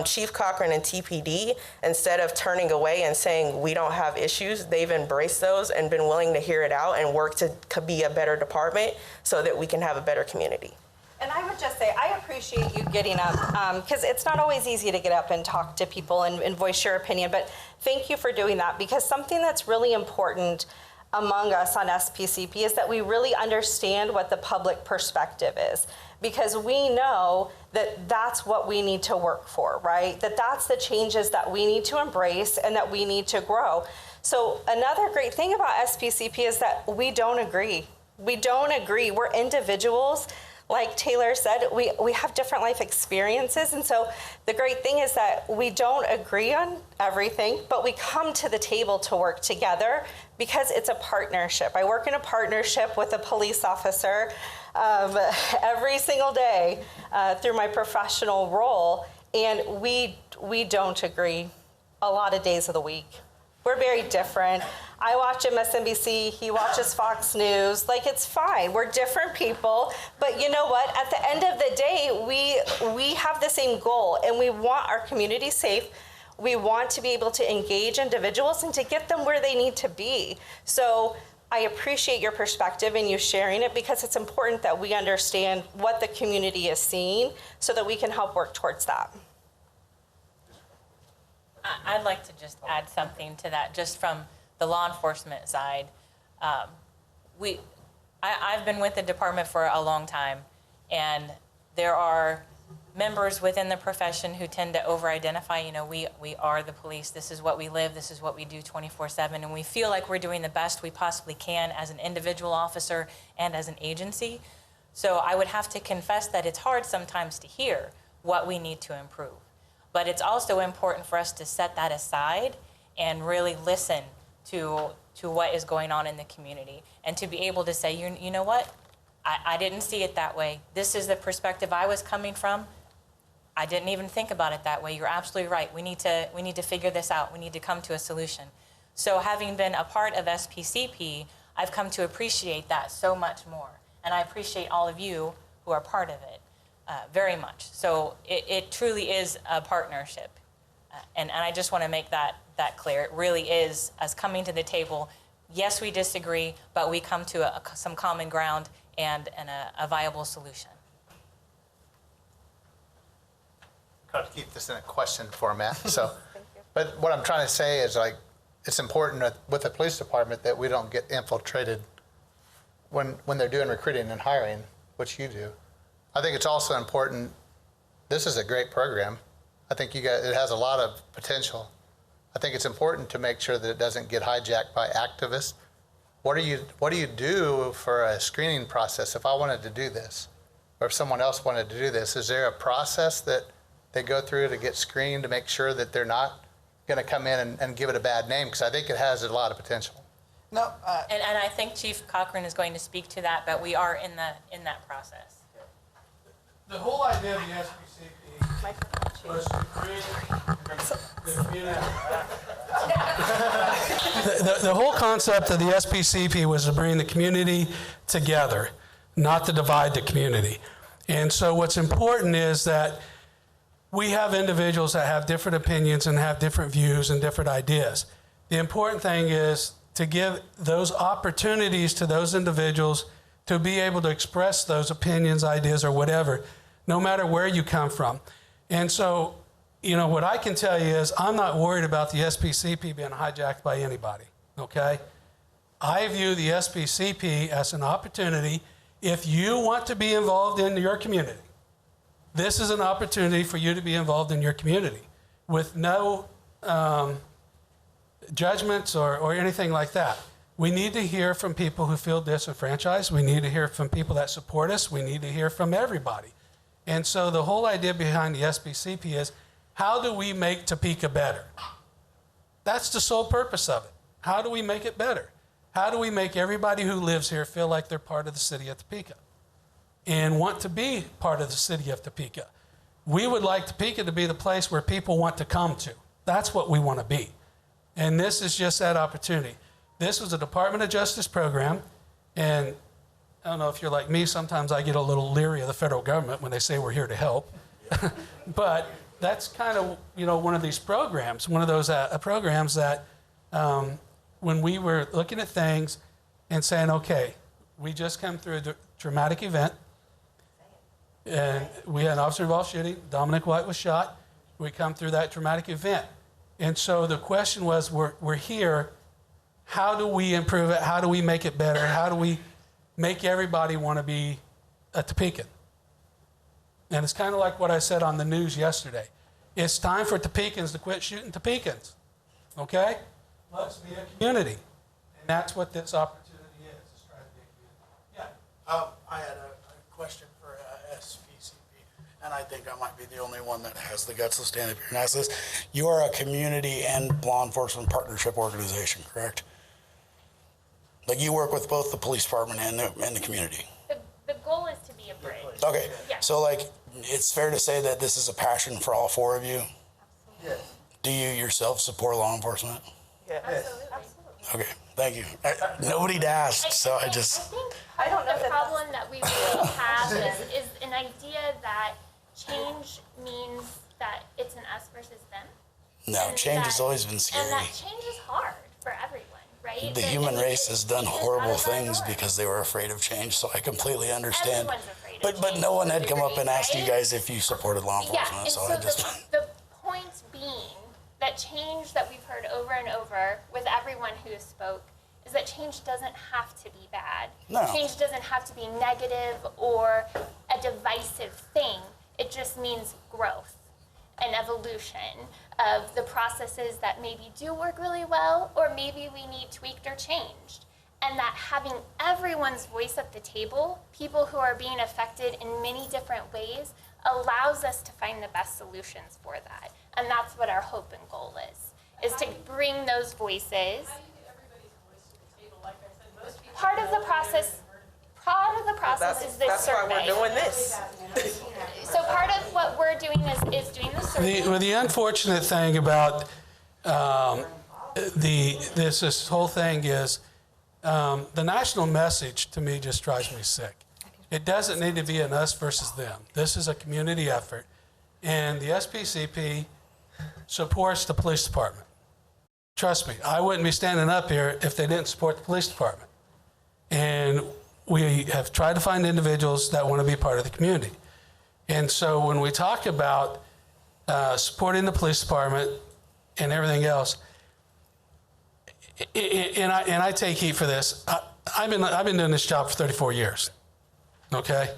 Chief Cochran and TPD, instead of turning away and saying we don't have issues, they've embraced those and been willing to hear it out and work to be a better department so that we can have a better community. And I would just say, I appreciate you getting up, because it's not always easy to get up and talk to people and voice your opinion, but thank you for doing that, because something that's really important among us on SPCP is that we really understand what the public perspective is, because we know that that's what we need to work for, right? That's the changes that we need to embrace and that we need to grow. So another great thing about SPCP is that we don't agree. We don't agree. We're individuals. Like Taylor said, we have different life experiences, and so the great thing is that we don't agree on everything, but we come to the table to work together because it's a partnership. I work in a partnership with a police officer every single day through my professional role, and we don't agree a lot of days of the week. We're very different. I watch MSNBC, he watches Fox News. Like, it's fine. We're different people. But you know what? At the end of the day, we have the same goal, and we want our community safe. We want to be able to engage individuals and to get them where they need to be. So I appreciate your perspective and you sharing it, because it's important that we understand what the community is seeing so that we can help work towards that. I'd like to just add something to that, just from the law enforcement side. I've been with the department for a long time, and there are members within the profession who tend to over-identify, we are the police, this is what we live, this is what we do 24/7, and we feel like we're doing the best we possibly can as an individual officer and as an agency. So I would have to confess that it's hard sometimes to hear what we need to improve. But it's also important for us to set that aside and really listen to what is going on in the community, and to be able to say, you know what, I didn't see it that way. This is the perspective I was coming from. I didn't even think about it that way. You're absolutely right. We need to figure this out. We need to come to a solution. So having been a part of SPCP, I've come to appreciate that so much more. And I appreciate all of you who are part of it. Very much. So it truly is a partnership. And I just want to make that clear. It really is us coming to the table. Yes, we disagree, but we come to some common ground and a viable solution. Try to keep this in a question format. So, but what I'm trying to say is, like, it's important with the police department that we don't get infiltrated when they're doing recruiting and hiring, which you do. I think it's also important. This is a great program. I think it has a lot of potential. I think it's important to make sure that it doesn't get hijacked by activists. What do you do for a screening process if I wanted to do this, or if someone else wanted to do this? Is there a process that they go through to get screened to make sure that they're not going to come in and give it a bad name? Because I think it has a lot of potential. No, and I think Chief Cochran is going to speak to that, but we are in that process. The whole idea of the SPCP was to create the community. The whole concept of the SPCP was to bring the community together, not to divide the community. And so what's important is that we have individuals that have different opinions and have different views and different ideas. The important thing is to give those opportunities to those individuals to be able to express those opinions, ideas, or whatever, no matter where you come from. And so, what I can tell you is I'm not worried about the SPCP being hijacked by anybody, okay? I view the SPCP as an opportunity. If you want to be involved in your community, This is an opportunity for you to be involved in your community with no judgments or anything like that. We need to hear from people who feel disenfranchised. We need to hear from people that support us. We need to hear from everybody. And so the whole idea behind the SPCP is, how do we make Topeka better? That's the sole purpose of it. How do we make it better? How do we make everybody who lives here feel like they're part of the city of Topeka and want to be part of the city of Topeka? We would like Topeka to be the place where people want to come to. That's what we want to be. And this is just that opportunity. This was a Department of Justice program, and I don't know if you're like me, sometimes I get a little leery of the federal government when they say we're here to help. But that's kind of, one of these programs, one of those programs that when we were looking at things and saying, okay, we just come through a traumatic event, and we had an officer-involved shooting, Dominic White was shot, we come through that traumatic event. And so the question was, we're here, how do we improve it? How do we make it better? How do we make everybody want to be a Topekan? And it's kind of like what I said on the news yesterday. It's time for Topekans to quit shooting Topekans, okay? Let's be a community. And that's what this opportunity is try to be a community. Yeah. I had a question for SPCP, and I think I might be the only one that has the guts to stand up here and ask this. You are a community and law enforcement partnership organization, correct? Like, you work with both the police department and the community. The goal is to be a bridge. Okay, Yeah. so it's fair to say that this is a passion for all four of you? Yes. Do you yourself support law enforcement? Yes. Okay, thank you. Nobody asked, so I just... I don't know. The problem that we really have is an idea that change means that it's an us versus them. No, change has always been scary. And that change is hard for everyone, right? The human race has done horrible things because they were afraid of change, so I completely understand. Everyone's afraid of But change no one to a had come up degree, and asked you right? guys if you supported law enforcement, Yeah, and so so I just... the point being that change that we've heard over and over with everyone who spoke is that change doesn't have to be bad. No. Change doesn't have to be negative or a divisive thing. It just means growth and evolution of the processes that maybe do work really well or maybe we need tweaked or changed. And that having everyone's voice at the table, people who are being affected in many different ways, allows us to find the best solutions for that. And that's what our hope and goal is to bring those voices. Part of the process is this That's survey. why we're doing this. So part of what we're doing is doing the survey. The unfortunate thing about this whole thing is the national message to me just drives me sick. It doesn't need to be an us versus them. This is a community effort, and the SPCP supports the police department. Trust me, I wouldn't be standing up here if they didn't support the police department. And we have tried to find individuals that want to be part of the community. And so when we talk about supporting the police department and everything else, and I take heat for this. I've been doing this job for 34 years. Okay,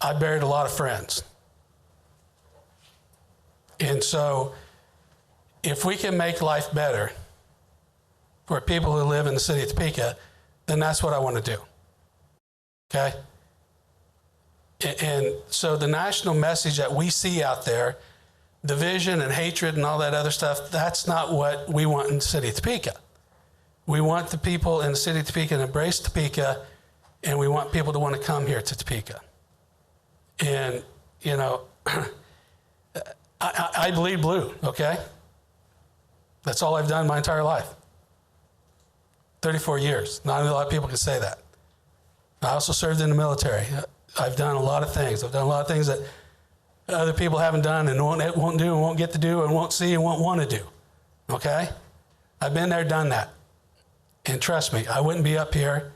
I buried a lot of friends, and so if we can make life better for people who live in the city of Topeka, then that's what I want to do. Okay, and so the national message that we see out there, division and hatred and all that other stuff, that's not what we want in the city of Topeka. We want the people in the city of Topeka to embrace Topeka, and we want people to want to come here to Topeka. And, I bleed blue, okay? That's all I've done my entire life. 34 years. Not a lot of people can say that. I also served in the military. I've done a lot of things. I've done a lot of things that other people haven't done and won't do and won't get to do and won't see and won't want to do, okay? I've been there, done that. And trust me, I wouldn't be up here.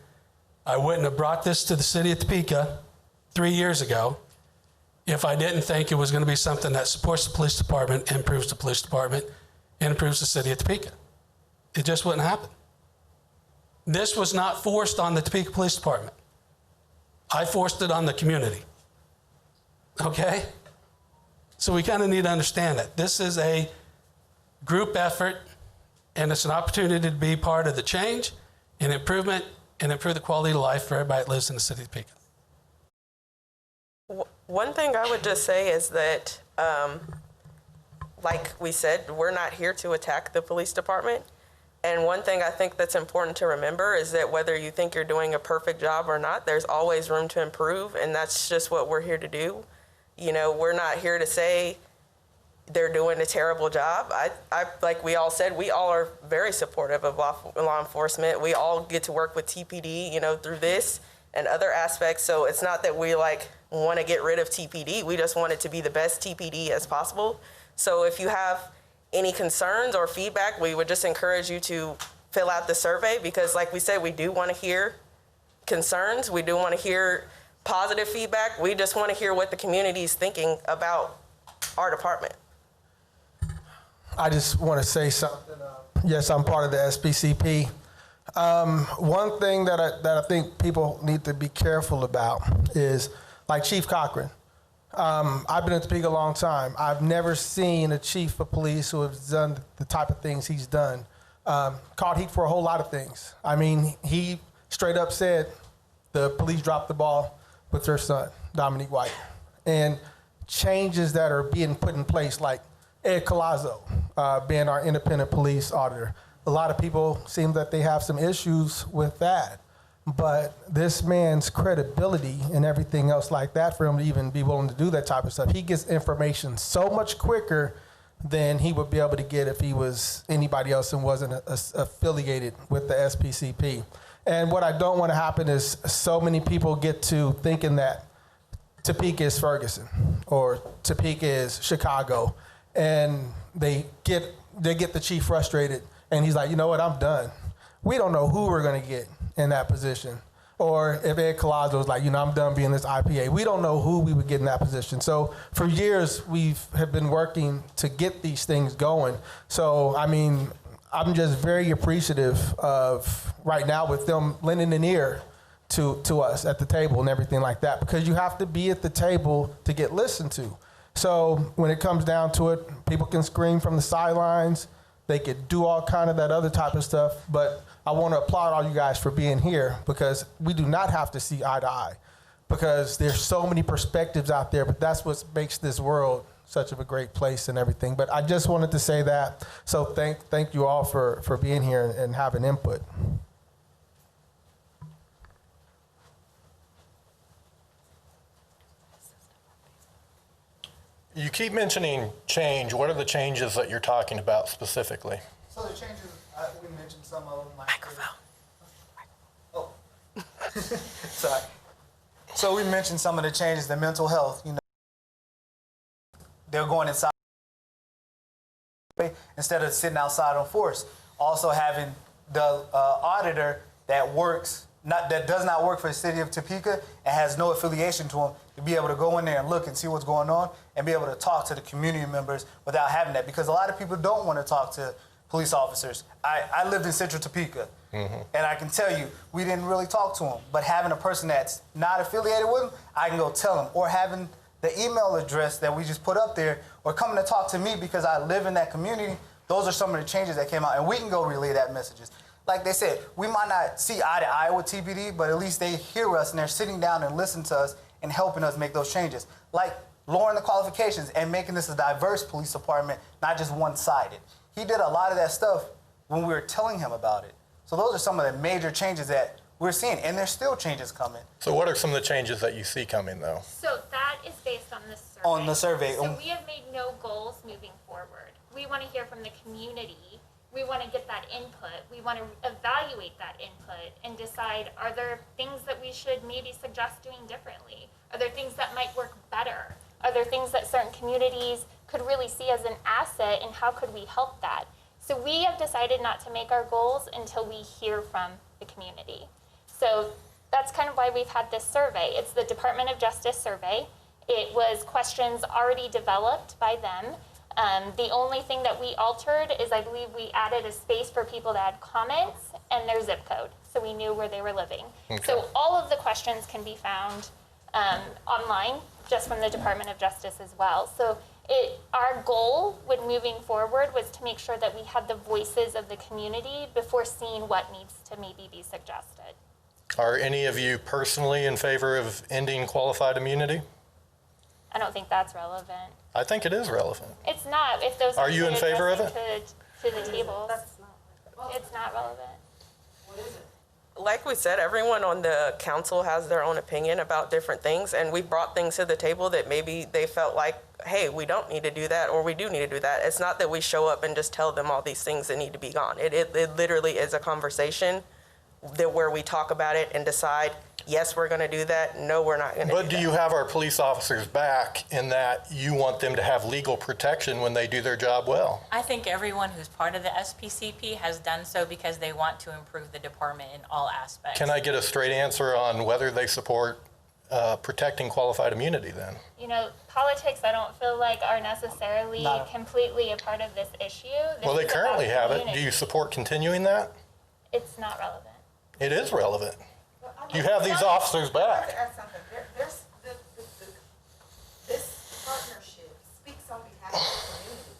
I wouldn't have brought this to the city of Topeka 3 years ago if I didn't think it was going to be something that supports the police department, improves the police department, and improves the city of Topeka. It just wouldn't happen. This was not forced on the Topeka Police Department. I forced it on the community. okay? So we kind of need to understand that this is a group effort, and it's an opportunity to be part of the change and improvement and improve the quality of life for everybody that lives in the city of Topeka. One thing I would just say is that, like we said, we're not here to attack the police department. And one thing I think that's important to remember is that whether you think you're doing a perfect job or not, there's always room to improve, and that's just what we're here to do. You know, we're not here to say they're doing a terrible job. I like we all said, we all are very supportive of law enforcement. We all get to work with TPD, you know, through this and other aspects. So it's not that we want to get rid of TPD. We just want it to be the best TPD as possible. So if you have any concerns or feedback, we would just encourage you to fill out the survey, because like we said, we do want to hear concerns. We do want to hear positive feedback. We just want to hear what the community is thinking about our department. I just want to say something. Yes, I'm part of the SPCP. One thing that I think people need to be careful about is, like Chief Cochran, I've been in Topeka a long time. I've never seen a chief of police who has done the type of things he's done. Caught heat for a whole lot of things. I mean, he straight up said the police dropped the ball with their son, Dominique White. And changes that are being put in place, like Ed Collazo being our independent police auditor. A lot of people seem that they have some issues with that. But this man's credibility and everything else like that, for him to even be willing to do that type of stuff, he gets information so much quicker than he would be able to get if he was anybody else and wasn't affiliated with the SPCP. And what I don't want to happen is so many people get to thinking that Topeka is Ferguson or Topeka is Chicago, and they get the chief frustrated, and he's like, you know what, I'm done. We don't know who we're going to get in that position. Or if Ed Collazo was like, you know, I'm done being this IPA. We don't know who we would get in that position. So for years, have been working to get these things going. So, I mean, I'm just very appreciative of right now with them lending an ear to us at the table and everything like that, because you have to be at the table to get listened to. So when it comes down to it, people can scream from the sidelines. They could do all kind of that other type of stuff, but I want to applaud all you guys for being here, because we do not have to see eye to eye, because there's so many perspectives out there, but that's what makes this world such of a great place and everything. But I just wanted to say that. So thank you all for being here and having input. You keep mentioning change. What are the changes that you're talking about specifically? So the changes, we mentioned some of them. Like microphone. Oh. Sorry. So we mentioned some of the changes, the mental health, you know. They're going inside instead of sitting outside on force. Also having the auditor that does not work for the city of Topeka and has no affiliation to him, to be able to go in there and look and see what's going on and be able to talk to the community members without having that. Because a lot of people don't want to talk to police officers. I lived in Central Topeka, and I can tell you, we didn't really talk to them. But having a person that's not affiliated with them, I can go tell them. Or having the email address that we just put up there, or coming to talk to me because I live in that community, those are some of the changes that came out. And we can go relay that messages. Like they said, we might not see eye to eye with TPD, but at least they hear us and they're sitting down and listening to us and helping us make those changes. Like lowering the qualifications and making this a diverse police department, not just one-sided. He did a lot of that stuff when we were telling him about it. So those are some of the major changes that we're seeing, and there's still changes coming. So what are some of the changes that you see coming, though? So that is based on the survey. On the survey. So we have made no goals moving forward. We want to hear from the community. We want to get that input. We want to evaluate that input and decide, are there things that we should maybe suggest doing differently? Are there things that might work better? Are there things that certain communities could really see as an asset, and how could we help that? So we have decided not to make our goals until we hear from the community. So that's kind of why we've had this survey. It's the Department of Justice survey. It was questions already developed by them. The only thing that we altered is, I believe we added a space for people to add comments and their zip code, so we knew where they were living. Okay. So all of the questions can be found online just from the Department of Justice as well. So our goal when moving forward was to make sure that we had the voices of the community before seeing what needs to maybe be suggested. Are any of you personally in favor of ending qualified immunity? I don't think that's relevant. I think it is relevant. It's not. If those Are you in favor of it? To the table, it's not relevant. Like we said, everyone on the council has their own opinion about different things, and we brought things to the table that maybe they felt like, hey, we don't need to do that, or we do need to do that. It's not that we show up and just tell them all these things that need to be gone. It literally is a conversation where we talk about it and decide, yes, we're going to do that. No, we're not going to do that. But do you have our police officers back in that you want them to have legal protection when they do their job well? I think everyone who's part of the SPCP has done so because they want to improve the department in all aspects. Can I get a straight answer on whether they support protecting qualified immunity then? You know, politics, I don't feel like are necessarily completely a part of this issue. Well, they currently have it. Do you support continuing that? It's not relevant. It is relevant. You have these officers back. This partnership speaks on behalf of the community.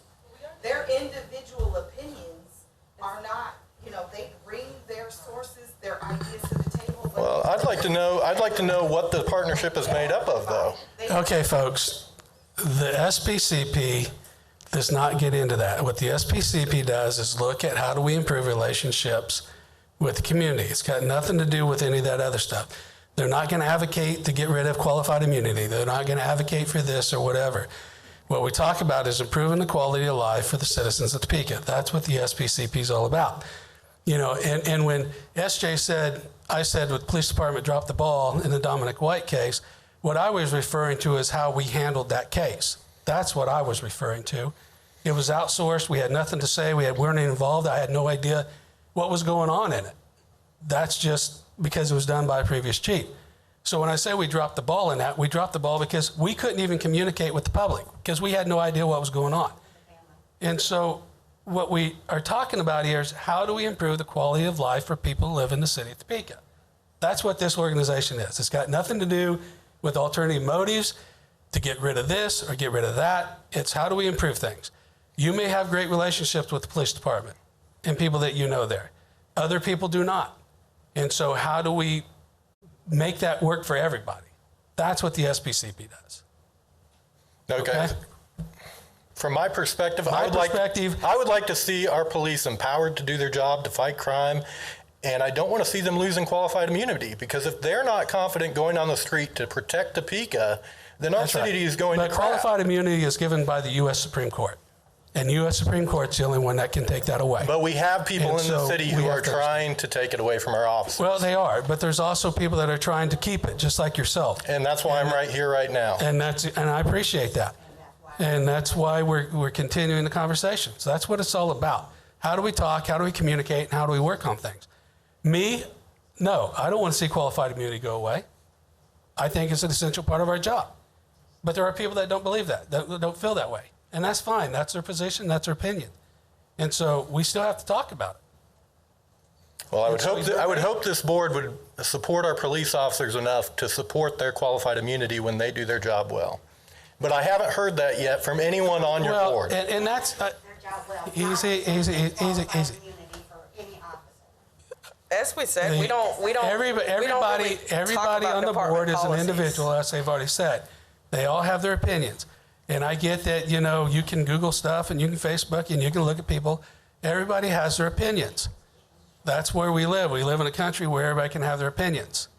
Their individual opinions are not, they bring their sources, their ideas to the table. Well, I'd like to know what the partnership is made up of, though. Okay, folks, the SPCP does not get into that. What the SPCP does is look at how do we improve relationships with the community. It's got nothing to do with any of that other stuff. They're not going to advocate to get rid of qualified immunity. They're not going to advocate for this or whatever. What we talk about is improving the quality of life for the citizens of Topeka. That's what the SPCP is all about. And when SJ said, I said with the police department dropped the ball in the Dominic White case, what I was referring to is how we handled that case. That's what I was referring to. It was outsourced. We had nothing to say. We weren't involved. I had no idea what was going on in it. That's just because it was done by a previous chief. So when I say we dropped the ball in that, we dropped the ball because we couldn't even communicate with the public because we had no idea what was going on. And so what we are talking about here is how do we improve the quality of life for people who live in the city of Topeka? That's what this organization is. It's got nothing to do with alternative motives to get rid of this or get rid of that. It's how do we improve things? You may have great relationships with the police department and people that you know there. Other people do not. And so how do we make that work for everybody? That's what the SPCP does. Okay. From my perspective, I would like to see our police empowered to do their job, to fight crime, and I don't want to see them losing qualified immunity, because if they're not confident going on the street to protect Topeka, then our city is going to crap. But qualified immunity is given by the U.S. Supreme Court. And the U.S. Supreme Court's the only one that can take that away. But we have people in the city who are trying to take it away from our officers. Well, they are, but there's also people that are trying to keep it, just like yourself. And that's why I'm right here right now. And I appreciate that. And that's why we're continuing the conversation. So that's what it's all about. How do we talk? How do we communicate? And how do we work on things? Me, no, I don't want to see qualified immunity go away. I think it's an essential part of our job. But there are people that don't believe that don't feel that way. And that's fine. That's their position. That's their opinion. And so we still have to talk about it. Well, I would hope this board would support our police officers enough to support their qualified immunity when they do their job well. But I haven't heard that yet from anyone on your board. And that's easy. As we said, we don't. Everybody on the board is an individual, as they've already said. They all have their opinions. And I get that, you can Google stuff and you can Facebook and you can look at people. Everybody has their opinions. That's where we live. We live in a country where everybody can have their opinions.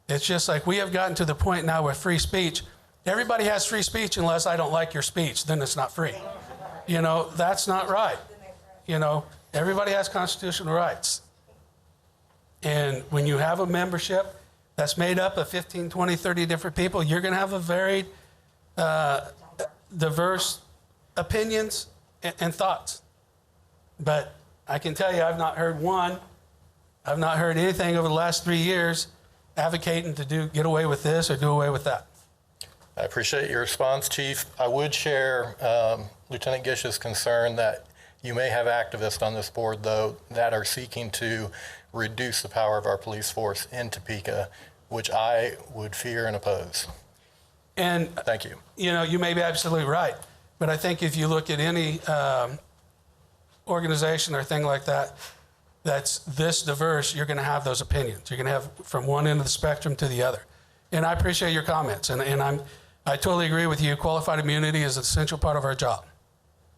It's just like we have gotten to the point now with free speech. Everybody has free speech unless I don't like your speech, then it's not free. That's not right. Everybody has constitutional rights. And when you have a membership that's made up of 15, 20, 30 different people, you're going to have a very diverse opinions and thoughts. But I can tell you, I've not heard anything over the last 3 years advocating to get away with this or do away with that. I appreciate your response, Chief. I would share Lieutenant Gish's concern that you may have activists on this board, though, that are seeking to reduce the power of our police force in Topeka, which I would fear and oppose. And Thank you. you know, you may be absolutely right, but I think if you look at any organization or thing like that that's this diverse, you're going to have those opinions. You're going to have from one end of the spectrum to the other. And I appreciate your comments, and I totally agree with you. Qualified immunity is an essential part of our job.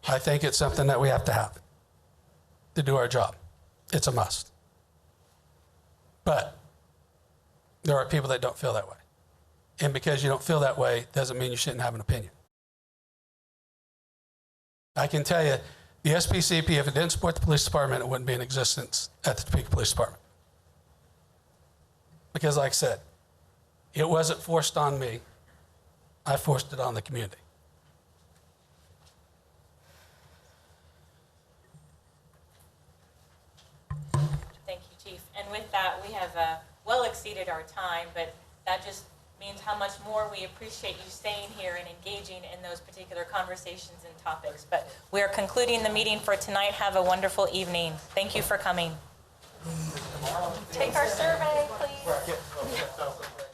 I think it's something that we have to have to do our job. It's a must. But there are people that don't feel that way. And because you don't feel that way doesn't mean you shouldn't have an opinion. I can tell you, the SPCP, if it didn't support the police department, it wouldn't be in existence at the Topeka Police Department. Because like I said, it wasn't forced on me. I forced it on the community. Thank you, Chief. And with that, we have well exceeded our time, but that just means how much more we appreciate you staying here and engaging in those particular conversations and topics. But we are concluding the meeting for tonight. Have a wonderful evening. Thank you for coming. Take our survey, please.